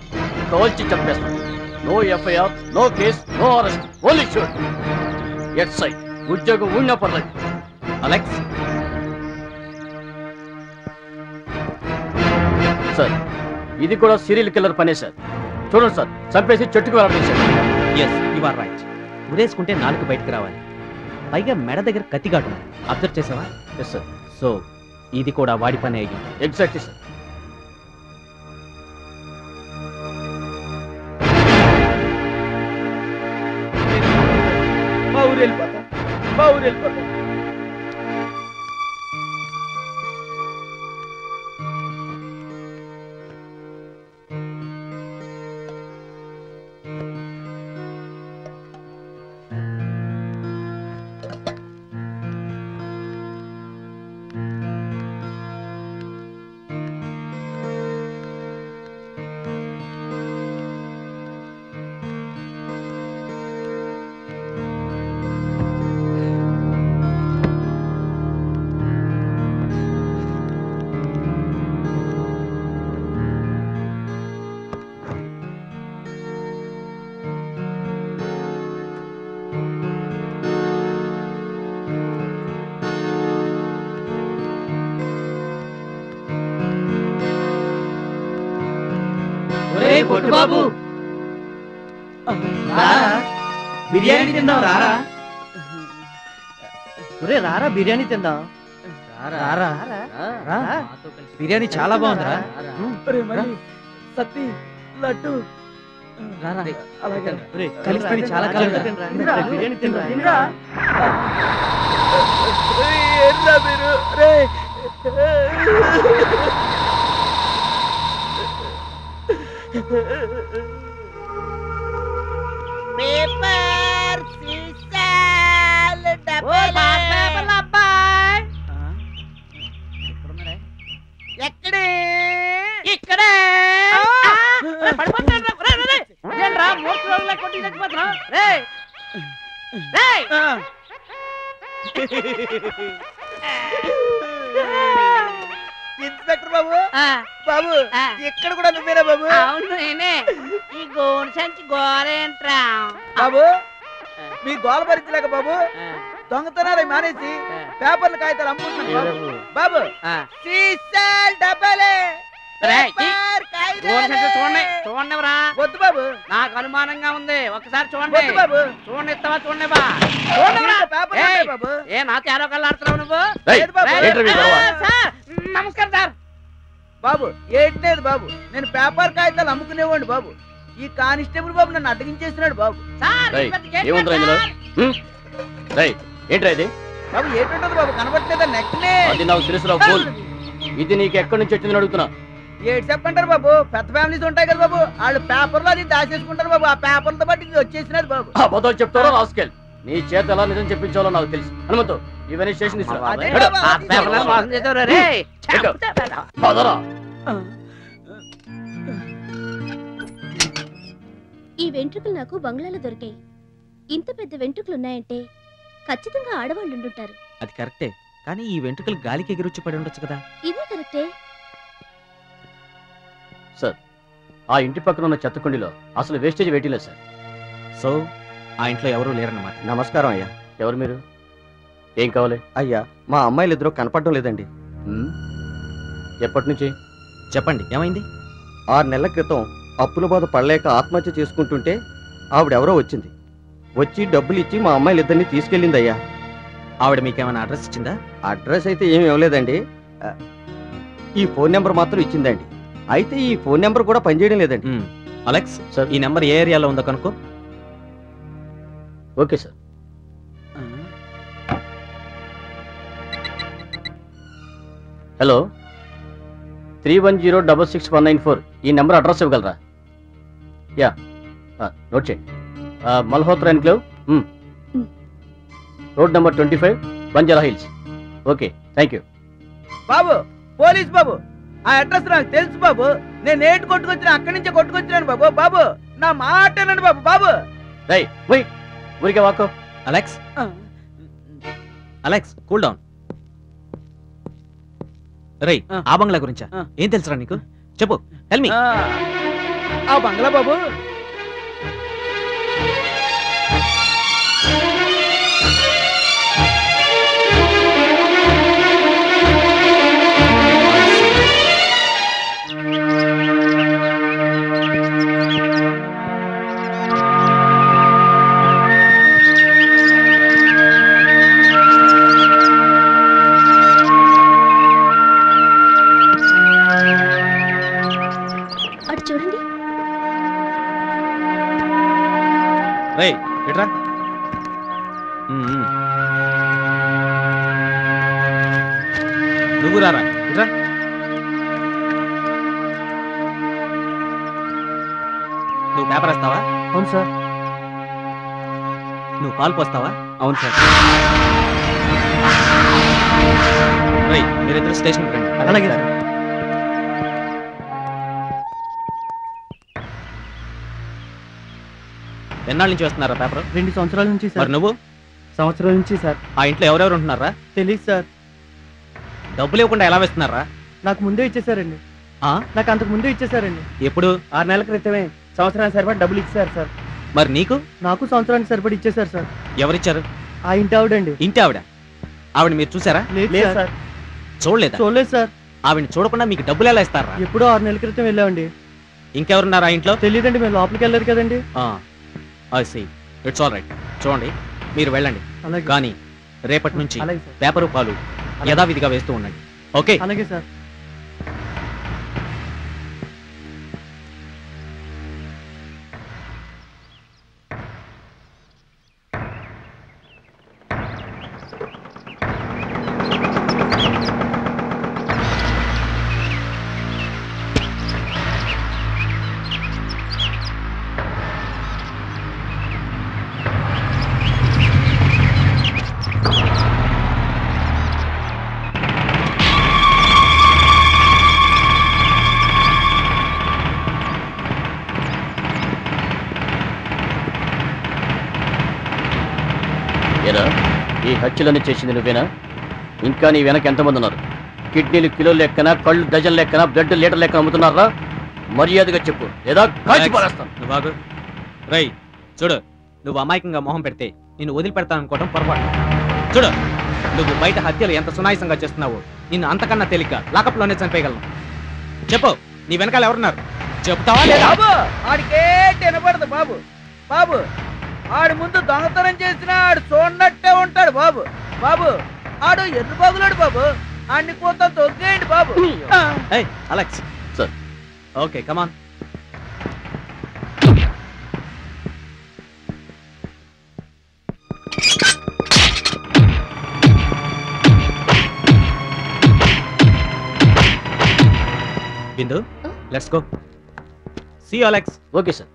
కాల్చి చంపేస్తాను. No FIR, no case, no arrest, only shoot. SI ఉద్యోగం ఉన్నా పర్లేదు. అలెక్స్ సార్, ఇది కూడా సీరియల్ కిల్లర్ పనే సార్. చూడండి సార్, చంపేసి చెట్టుకు వెళ్ళారు. Yes, you are right. ఉరేసుకుంటే నాలుగు బయటకు రావాలి. పైగా మెడ దగ్గర కత్తిగాడు. అబ్జర్వ్ చేసావా? Yes sir. సో ఇది కూడా వాడి పని అయ్యి. Exactly sir. మా ఊరు వెళ్ళిపోతా. బాబు బిర్యానీ తిందాం రారా. ఒరే రారా బిర్యానీ తిందాం. రారా బిర్యానీ చాలా బాగుందిరా. సత్తి లడ్డు కలిసిపోయి చాలా కాలం బిర్యానీ తిందా. మీరు రే పేపర్ సీసాలు డబ్బాలు అబ్బాయి ఎక్కడే ఇక్కడే ఏంట్రా మూర్తి రోజుల కొట్టి చచ్చిపోతున్నావు రే ఇన్స్పెక్టర్ బాబు బాబు ఇక్కడ కూడా నువ్వేనా బాబు? అవును నేనే. ఈ గోను సంచి గోరేంట్రా బాబు మీ గోల భరించలేక బాబు దొంగతనాలు మానేసి పేపర్లు కాగితాలు అమ్ముకుంటున్నాను బాబు. సీసాలు డబ్బాలే చూడండివరా. వద్దు బాబు నాకు అనుమానంగా ఉంది. ఒకసారి చూడండి బాబు. చూడండి ఇస్తావా చూడండి బా. బాబు ఏ నా తేరో కళ్ళాడుతున్నావు నువ్వు? సార్ నమస్కారం సార్. బాబు ఏంటలేదు బాబు, నేను పేపర్ కాగితాలు అమ్ముకునేవాడిని బాబు. ఈ కానిస్టేబుల్ బాబు నన్ను అడ్డగించేస్తున్నాడు బాబు. ఏంట్రా ఇది బాబు ఏంటుంటది బాబు కనబట్టలేదా? నెక్నే అది నాకు తెలుసురా ఫోన్. ఇది నీకు ఎక్కడి నుంచి వచ్చిందని అడుగుతున్నా. ఏడు చెప్పంటారు బాబు, పెద్ద ఫ్యామిలీస్ ఉంటాయి కదా బాబు, వాళ్ళు పేపర్లో అది దాచేసుకుంటారు బాబు. ఆ పేపర్లతో బట్టి ఇది వచ్చేసినది బాబు. అబద్ధాలు చెప్తారో రాసుకెళ్ళి నీ చేత ఎలా నిజం చెప్పించాలో నాకు తెలుసు. హనుమంతు ఇవన్నీ స్టేషన్ ఈ వెంట్రుకలు నాకు బంగ్లాలో దొరికాయి. ఇంత పెద్ద వెంట్రుకలు ఉన్నాయంటే ఖచ్చితంగా ఆడవాళ్ళు ఉండుంటారు. అది కరెక్టే, కానీ ఈ వెంట్రుకలు గాలికి ఎగిరొచ్చి పడి ఉండొచ్చు కదా. ఇది కరెక్టే. సార్ ఆ ఇంటి పక్కన ఉన్న చెత్తకుండిలో అసలు వేస్టేజ్ వేయట్లేదు సార్. సో ఆ ఇంట్లో ఎవరూ లేరన్నమాట. నమస్కారం అయ్యా. ఎవరు మీరు? ఏం కావాలి? అయ్యా మా అమ్మాయిలు ఇద్దరు కనపడడం లేదండి. ఎప్పటి నుంచి? చెప్పండి ఏమైంది? 6 నెలల క్రితం అప్పుల బాధ పడలేక ఆత్మహత్య చేసుకుంటుంటే ఆవిడెవరో వచ్చింది. వచ్చి డబ్బులు ఇచ్చి మా అమ్మాయిలు ఇద్దరిని తీసుకెళ్ళింది అయ్యా. ఆవిడ మీకేమైనా అడ్రస్ ఇచ్చిందా? అడ్రస్ అయితే ఏమి ఇవ్వలేదండి. ఈ ఫోన్ నెంబర్ మాత్రం ఇచ్చిందండి. అయితే ఈ ఫోన్ నెంబర్ కూడా పనిచేయడం లేదండి. అలెక్స్ సార్, ఈ నెంబర్ ఏ ఏరియాలో ఉందో కనుక్కో. Okay sir. హలో 310666194 ఈ నెంబర్ అడ్రస్ ఇవ్వగలరా? యా నోట్ చేయండి. Malhotra enclave, road number 25, Banjara Hills. Okay thank you. బాబు పోలీస్ బాబు, ఆ అడ్రస్ నాకు తెలుసు బాబు. నేను ఏటు కొట్టుకొచ్చిన అక్కడి నుంచే కొట్టుకొచ్చినాను బాబు. బాబు నా మాటనండి బాబు. బాబు ఊరికే వాకో. Alex Alex cool down. రై ఆ బంగ్లా గురించా? ఏం తెలుసురా నీకు? చెప్పు, టెల్ మీ. ఆ బంగ్లా బాబు చూడండి. రేయ్ ఇట్రా. నువ్వు రారా ఇట్రా. నువ్వు పేపర్ వేస్తావా? అవును సార్. నువ్వు పాలు పోస్తావా? అవును సార్. రేయ్ మీరిద్దరు స్టేషన్కి రండి. అలాగే సార్. ఎన్నాళ్ళ నుంచి వస్తున్నారా పేపర్? 2 సంవత్సరాల నుంచి సార్. మరి నువ్వు? సంవత్సరాల నుంచి సార్. ఆ ఇంట్లో ఎవరెవరు ఉంటున్నారా? తెలియదు సార్. డబ్బులు ఇవ్వకుండా ఎలా వేస్తున్నారా? నాకు ముందే ఇచ్చేసారండి. నాకు అంతకు ముందే ఇచ్చేసారండి. ఎప్పుడు? 6 నెలల క్రితమే సంవత్సరానికి సరిపడి డబ్బులు ఇచ్చారు సార్. మరి నీకు? నాకు సంవత్సరానికి సరిపడి ఇచ్చేసారు సార్. ఎవరిచ్చారు? ఆ ఇంటి ఆవిడండి. ఇంటి ఆవిడ? ఆవిడ మీరు చూసారా? లేదు సార్. చూడలేదా? చూడలేదు సార్. ఆవిడని చూడకుండా మీకు డబ్బులు ఎలా ఇస్తారా? ఎప్పుడో 6 నెలల క్రితం వెళ్ళామండి. ఇంకెవరున్నారు ఆ ఇంట్లో? తెలియదండి, మేము లోపలికి వెళ్ళారు కదండి. It's all right. చూడండి, మీరు వెళ్ళండి. అలాగే. కానీ రేపటి నుంచి అలాగే సార్. పేపరు పాలు యథావిధిగా వేస్తూ ఉండండి. ఓకే? అలాగే సార్. ఈ హత్యలన్నీ చేసింది నువ్వేనా? ఇంకా నీ వెనక ఎంతమంది ఉన్నారు? కిడ్నీలు కిలోలు లెక్కన, కళ్ళు డజన్ లెక్కన, బ్లడ్ లీటర్ లెక్కన అమ్ముతున్నారా? మర్యాదగా చెప్పు, లేదా కాల్చి పారేస్తాను. నువ్వు రై చూడు, నువ్వు అమాయకంగా మొహం పెడితే నిన్ను వదిలిపెడతాను అనుకోవడం పొరపాటు. చూడు, నువ్వు బయట హత్యలు ఎంత సునాయాసంగా చేస్తున్నావో నిన్ను అంతకన్నా తేలిగ్గా లాకప్లోనే చంపేయగలను. చెప్పు, నీ వెనకాల ఎవరున్నారు? చెప్తావా లేదా? బాబు ఆడికే వినపడదు బాబు. బాబు ఆడి ముందు దొంగతనం చేసిన ఆడు చూడనట్టే ఉంటాడు బాబు. బాబు ఆడు ఎర్రు బాగులాడు బాబు. ఆడిని కోత తొగ్గేయండి బాబు. Alex sir. Okay, come on. Bindu, let's go. See you, Alex. Okay sir.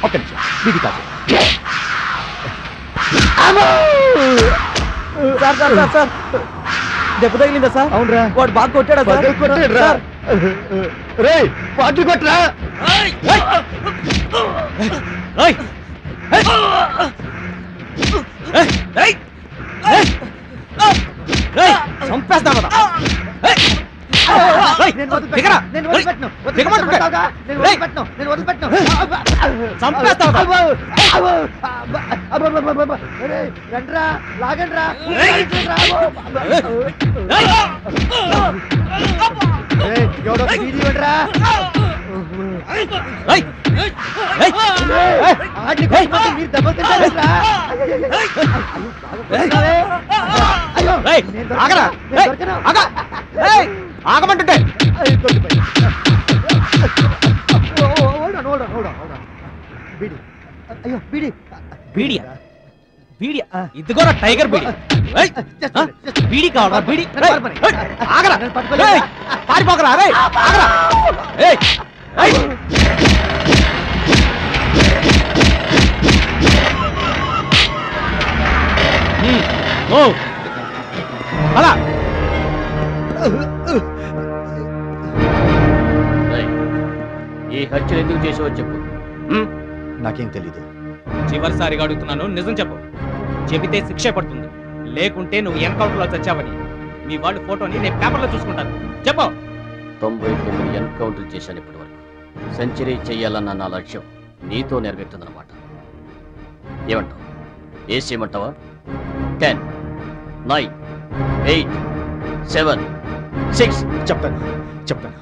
ఒక్క నిమిషం, వీడి కాదు. సార్ సార్ సార్ సార్ దెబ్బ తగిలిందా సార్? అవునరా, వాడు బాగా కొట్టాడా సార్? కొట్టాడురా. రే పాటలు కొట్టరా. చంపేస్తాను. రండ్రా, లాగండ్రా. ఎవడో వీడి ఇవ్వండిరా. మీరు దెబ్బలు తింటారా? ఆగమంటుంటే బీడియా బీడియా ఇదిగోరా టైగర్ బీడి. బీడి కావాలా? బీడి ఆగరా, పారిపోకరా. రే ఆగరా. అలా ఈ హత్యలు ఎందుకు చేసావో చెప్పు. నాకేం తెలీదు. చివరిసారిగా అడుగుతున్నాను, నిజం చెప్పు. చెబితే శిక్ష పడుతుంది, లేకుంటే నువ్వు ఎన్కౌంటర్ లో చచ్చావని మీ వాళ్ళు ఫోటోని నేను పేపర్లో చూసుకుంటాను. చెప్పు. 99 ఎన్కౌంటర్ చేశాను ఇప్పటి వరకు. సెంచరీ చెయ్యాలన్న నా లక్ష్యం. నీతో నెరవేరుతుందన్నమాట. ఏమంటావు? ఏసి చేయమంటావా? 10, 9, 8, 7, 6. చెప్తాను.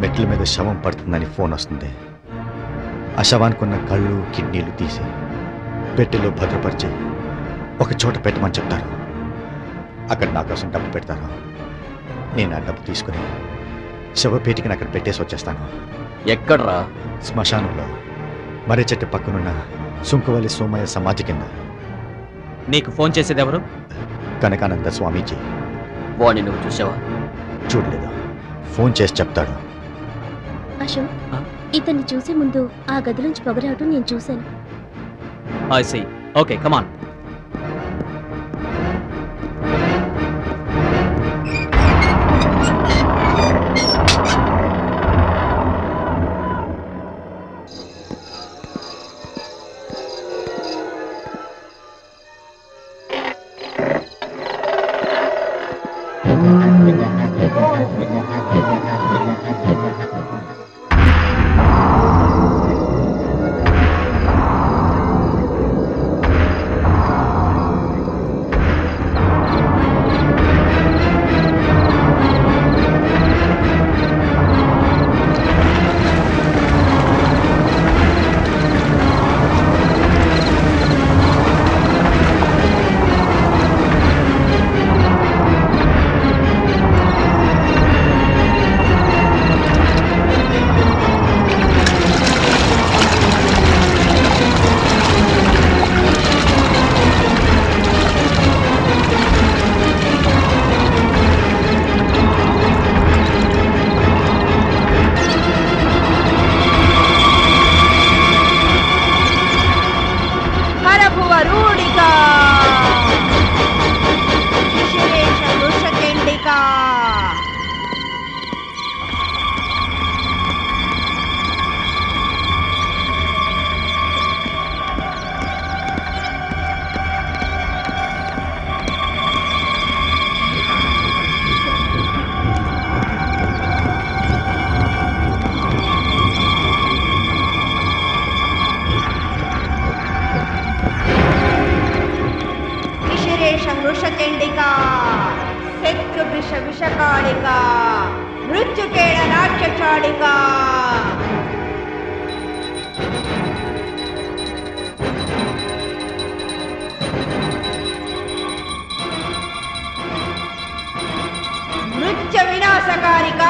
మెట్ల మీద శవం పడుతుందని ఫోన్ వస్తుంది. ఆ శవానికి ఉన్న కళ్ళు కిడ్నీలు తీసి పెట్టెలో భద్రపరిచి ఒక చోట పెట్టమని చెప్తారు. అక్కడ నా కోసం డబ్బు పెడతారు. నేను ఆ డబ్బు తీసుకుని శవపేటికి అక్కడ పెట్టేసి వచ్చేస్తాను. ఎక్కడ్రా? శ్మశానంలో మర్రి చెట్టు పక్కనున్న సుంకవల్లి సోమయ్య సమాధి కింద. నీకు ఫోన్ చేసేది ఎవరు? కనకానంద స్వామీజీ. వాడిని నువ్వు చూసావా? చూడలేదు. ఫోన్ చేసి చెప్తాడు. అశోక్, ఇతన్ని చూసే ముందు ఆ గదిలోంచి పొగరావటం నేను చూశాను. I see. Okay, come on. విషకాళిక మృత్యుకేళ నాట్యచాళిక మృత్య వినాశకారిక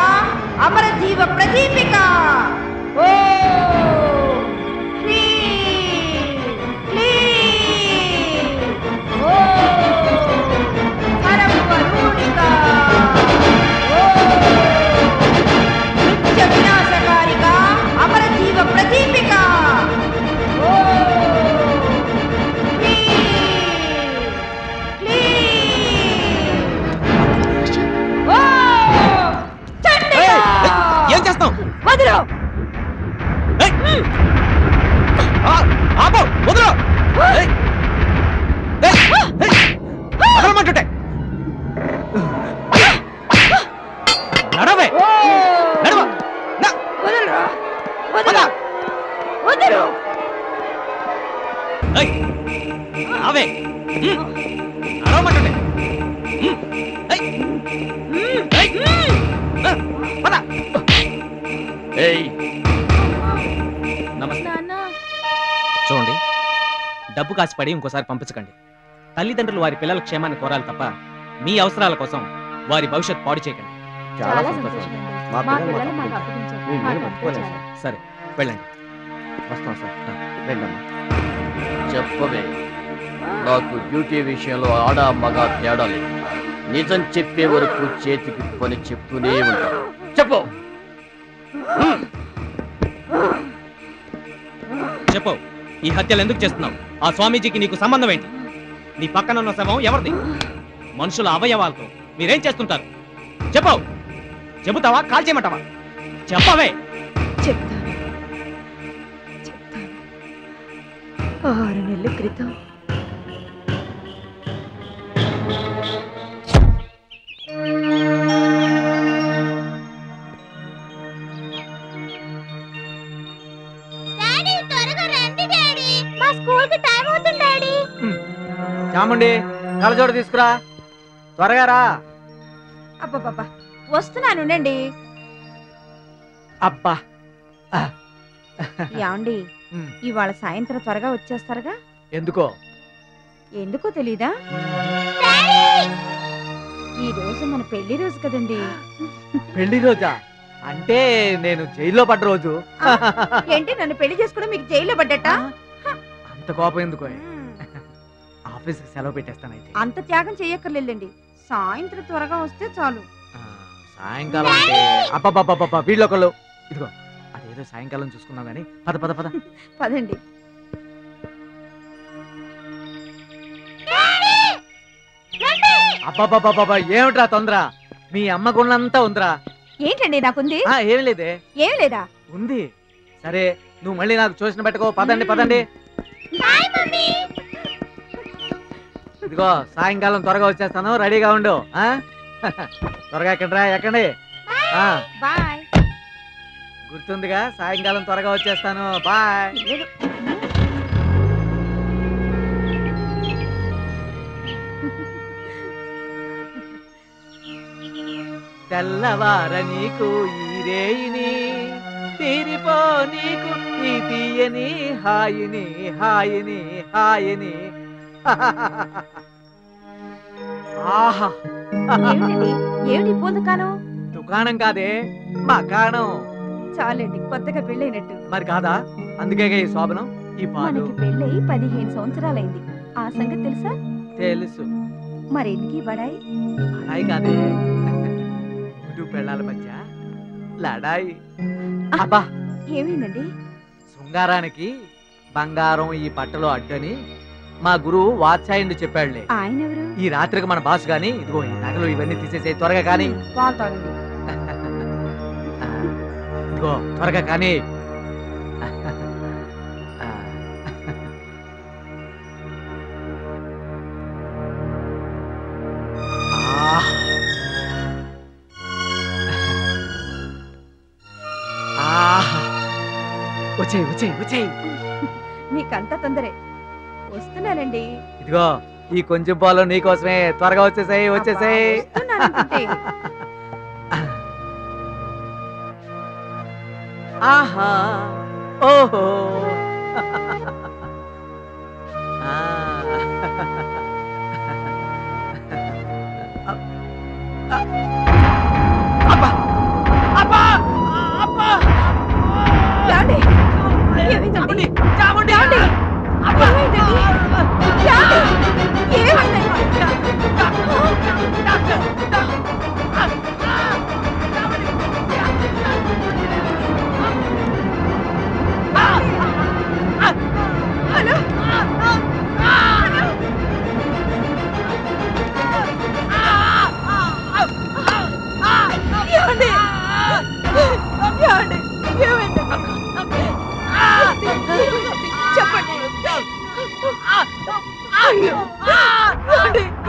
అమరజీవ ప్రదీపిక ఓ చూడండి, డబ్బు కాసిపడి ఇంకోసారి పంపించకండి. తల్లిదండ్రులు వారి పిల్లల క్షేమాన్ని కోరాలి తప్ప మీ అవసరాల కోసం వారి భవిష్యత్ పాడు చేయకండి. సరే, వెళ్ళండి. వస్తాం సార్. వెళ్ళమ్మా. చెప్పవే, నాకు డ్యూటీ విషయంలో ఆడ మగ తేడా లేదు. నిజం చెప్పే వరకు చేతికి పని చెప్తూనే ఉంటాను. చెప్పు. చెప్పు, ఈ హత్యలు ఎందుకు చేస్తున్నావు? ఆ స్వామీజీకి నీకు సంబంధం ఏంటి? నీ పక్కన ఉన్న శవం ఎవరిది? మనుషుల అవయవాలతో మీరేం చేస్తుంటారు? చెప్పు. చెబుతావా? కాల్ చేయమంటావా? చెప్పవే. చెప్తాను. 6 నెలల క్రితం చాముండి కలజోడు తీసుకురా, త్వరగా రా. అబ్బబ్బబ్బా వస్తున్నానుండండి. అబ్బా యాండి ఇవాళ సాయంత్రం త్వరగా వచ్చేస్తారుగా? ఎందుకో ఎందుకో తెలీదా? ఈ రోజు మన పెళ్లి రోజు కదండి. పెళ్లి రోజా? అంటే నేను జైల్లో పడ్డ రోజు. ఏంటి నన్ను పెళ్లి చేసుకోవడం మీకు జైల్లో పడ్డట? అంత కోపం ఎందుకో, ఆఫీస్కి సెలవు పెట్టేస్తానైతే. అంత త్యాగం చెయ్యక్కర్లేదండి, సాయంత్రం త్వరగా వస్తే చాలు. సాయంకాలం అంటే అబ్బబ్బబ్బబ్బా వీళ్ళొకళ్ళు. ఇదిగో అదేదో సాయంకాలం చూసుకుందాం కానీ పద పద పద పదండి. అబ్బబ్బబ్బబ్బా ఏమిట్రా తొందర? మీ అమ్మ గుణంతా ఉందిరా. ఏంటండి నాకుంది? ఏం లేదే. ఏం లేదా? ఉంది. సరే నువ్వు మళ్ళీ నాకు చూసిన పెట్టుకో. పదండి పదండి. ఇదిగో సాయంకాలం త్వరగా వచ్చేస్తాను, రెడీగా ఉండు. త్వరగా ఎక్కండి, ఎక్కండి. బాయ్. గుర్తుందిగా, సాయంకాలం త్వరగా వచ్చేస్తాను. బాయ్. తెల్లవార నీకు ఈ రేయిని, తీరిపో నీకు ఈ తీయని హాయిని హాయిని హాయిని. ఆహా ఏమిటి పో దుకాణం? దుకాణం కాదే, మకాణం. చాలండి, కొత్తగా పెళ్ళైనట్టు. మరి కాదా? అందుకే ఈ శోభనం, ఈ పాలు. మనకి పెళ్ళై 15 సంవత్సరాలైంది. ఆ సంగతి తెలుసా? తెలుసు. మరి ఎందుకు బడాయి? బడాయి కాదే, పెళ్ళాల మధ్య లడాయి. అబ్బా ఏమైందండి? శృంగారానికి బంగారం ఈ పట్టలో అడ్డని మా గురువు వాత్సాయుడు చెప్పాడులే. ఆయన ఎవరు? ఈ రాత్రికి మన బాసు గాని. ఇదిగో ఈ నగలు ఇవన్నీ తీసేసే త్వరగా కానీ. పాలు తాగండి. ఇదిగో త్వరగా కానీ. వచ్చేయి వచ్చేయి వచ్చేయి. మీకంతా తొందరే. వస్తున్నానండి. ఇదిగో ఈ కొంచెం పాలు నీకోసమే, త్వరగా వచ్చేసాయి వచ్చేసాయి. ఆహా ఓహో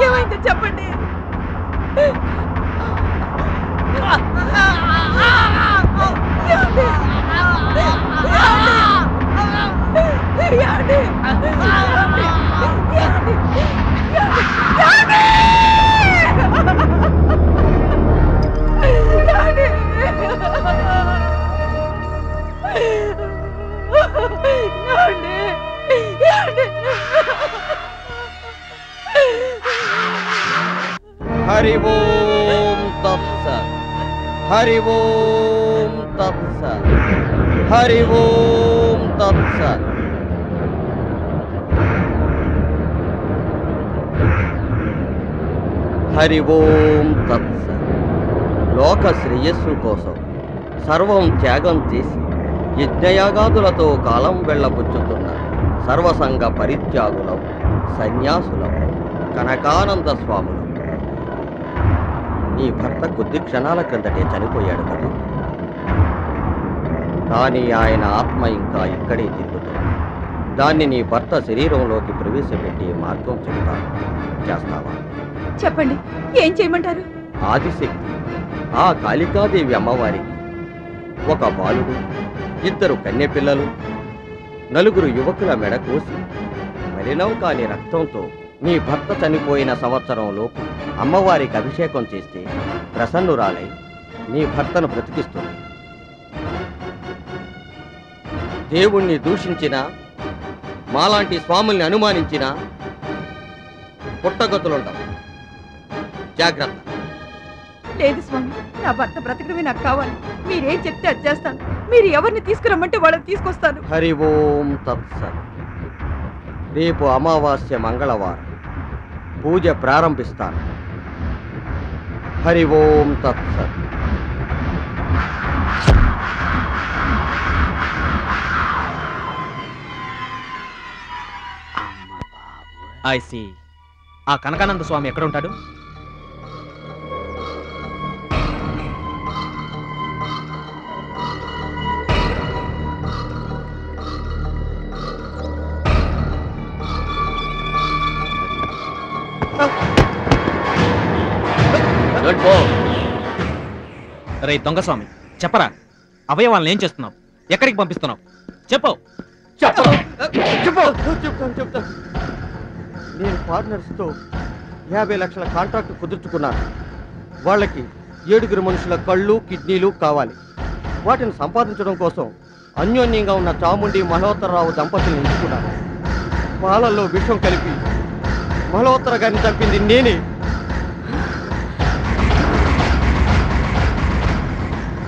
ఏమైందో చెప్పండి. హరి ఓం తత్సత్. హరి ఓం తత్సత్. హరి ఓం తత్సత్. హరి ఓం తత్సత్. లోక శ్రేయస్సు కోసం సర్వం త్యాగం చేసి యజ్ఞయాగాదులతో కాలం వెళ్ళబుచ్చుతున్న సర్వసంగ పరిత్యాగులం సన్యాసులం కనకానంద స్వాములం. నీ భర్త కొద్ది క్షణాల క్రిందటే చనిపోయాడు కదా, కానీ ఆయన ఆత్మ ఇంకా ఇక్కడే తిరుగుతుంది. దాన్ని నీ భర్త శరీరంలోకి ప్రవేశపెట్టి మార్గం చెబుతాను, చేస్తావా? చెప్పండి, ఏం చేయమంటారు? ఆదిశక్తి ఆ కాళికాదేవి అమ్మవారికి ఒక బాలుడు, 2 కన్యపిల్లలు, 4 యువకుల మెడ కోసి మలినం కాని రక్తంతో నీ భర్త చనిపోయిన సంవత్సరంలోపు అమ్మవారికి అభిషేకం చేస్తే ప్రసన్నురాలై నీ భర్తను బ్రతికిస్తుంది. దేవుణ్ణి దూషించిన, మాలాంటి స్వాముల్ని అనుమానించిన పుట్టగతులుంటాం. జాగ్రత్త. లేదు స్వామి, నా భర్త బ్రతకడమే నాకు కావాలి. మీరేం చెప్తే అది చేస్తాను. మీరు ఎవరిని తీసుకురమ్మంటే వాళ్ళని తీసుకొస్తాను. హరి ఓం తత్సత్. రేపు అమావాస్య మంగళవారం పూజ ప్రారంభిస్తాను. హరి ఓం తత్సత్. I see. ఆ కనకానంద స్వామి ఎక్కడ ఉంటాడు? రే దొంగ స్వామి, చెప్పరా, అవయవాలను ఏం చేస్తున్నావు? ఎక్కడికి పంపిస్తున్నావు? చెప్పు. చెప్తాను. నేను పార్ట్నర్స్తో 50 లక్షల కాంట్రాక్ట్ కుదుర్చుకున్నాను. వాళ్ళకి 7 మనుషుల కళ్ళు, కిడ్నీలు కావాలి. వాటిని సంపాదించడం కోసం అన్యోన్యంగా ఉన్న చాముండి మల్హోత్రరావు దంపతులను ఎంచుకున్నాను. పాలల్లో విషం కలిపి మల్హోత్ర గారిని చంపింది నేనే.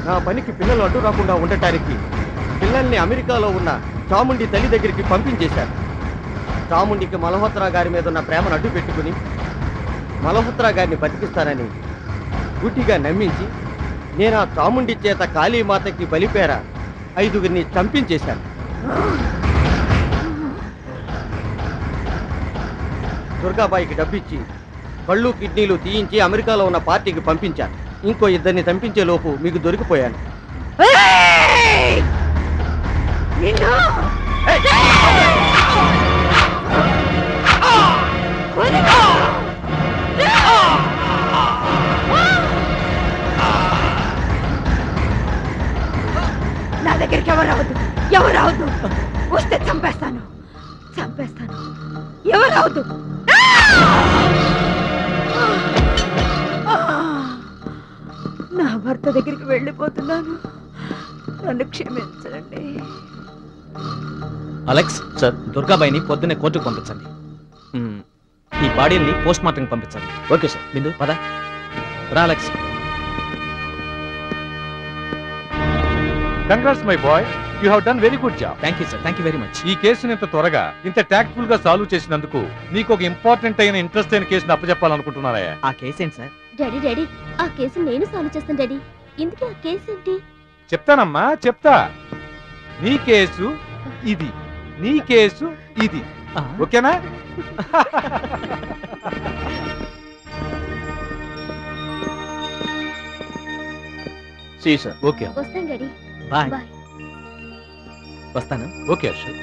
నా పనికి పిల్లలు అడ్డు రాకుండా ఉండటానికి పిల్లల్ని అమెరికాలో ఉన్న చాముండి తల్లి దగ్గరికి పంపించేశారు. చాముండికి మల్హోత్రా గారి మీద ఉన్న ప్రేమను అడ్డు పెట్టుకుని మల్హోత్రా గారిని బతికిస్తానని గుడ్డిగా నమ్మించి నేను ఆ చాముండి చేత కాళీమాతకి బలిపేర 5గురిని చంపించేశాను. దుర్గాబాయికి డబ్బిచ్చి కళ్ళు, కిడ్నీలు తీయించి అమెరికాలో ఉన్న పార్టీకి పంపించాను. ఇంకో 2 చంపించే లోపు మీకు దొరికిపోయాను. నా దగ్గరికి ఎవరు రావద్దు. వస్తే చంపేస్తాను. ఎవరు రావద్దు. నా భర్త దగ్గరికి వెళ్ళిపోతున్నాను. నన్ను క్షమించండి. అలెక్స్ సార్, దుర్గాబాయిని పొద్దున్నే కోర్టుకు పంపించండి. ఈ బాడీని పోస్ట్ మార్టం పంపించండి. Okay sir. బిందు పద. రా Alex. Congrats my boy, you have done very good job. Thank you sir, thank you very much. ఈ కేసుని ఇంత త్వరగా, ఇంత టాక్ట్ఫుల్ గా సాల్వ్ చేసినందుకు నీకు ఒక ఇంపార్టెంట్ అయిన, ఇంట్రెస్ట్ అయిన కేసుని అప్పచెప్పాలనుకుంటున్నారా? ఆ కేసు ఏంటి సార్? డాడీ ఆ కేసు నేను సాల్వ్ చేస్తాను డాడీ. ఇందుకే ఆ కేసు ఏంటి? చెప్తానమ్మా, చెప్తా. నీ కేసు ఇది, నీ కేసు ఇది. ఓకేనా? See sir. ఓకే. వస్తాను డాడీ. బాయ్. వస్తాను. ఓకే అర్షద్.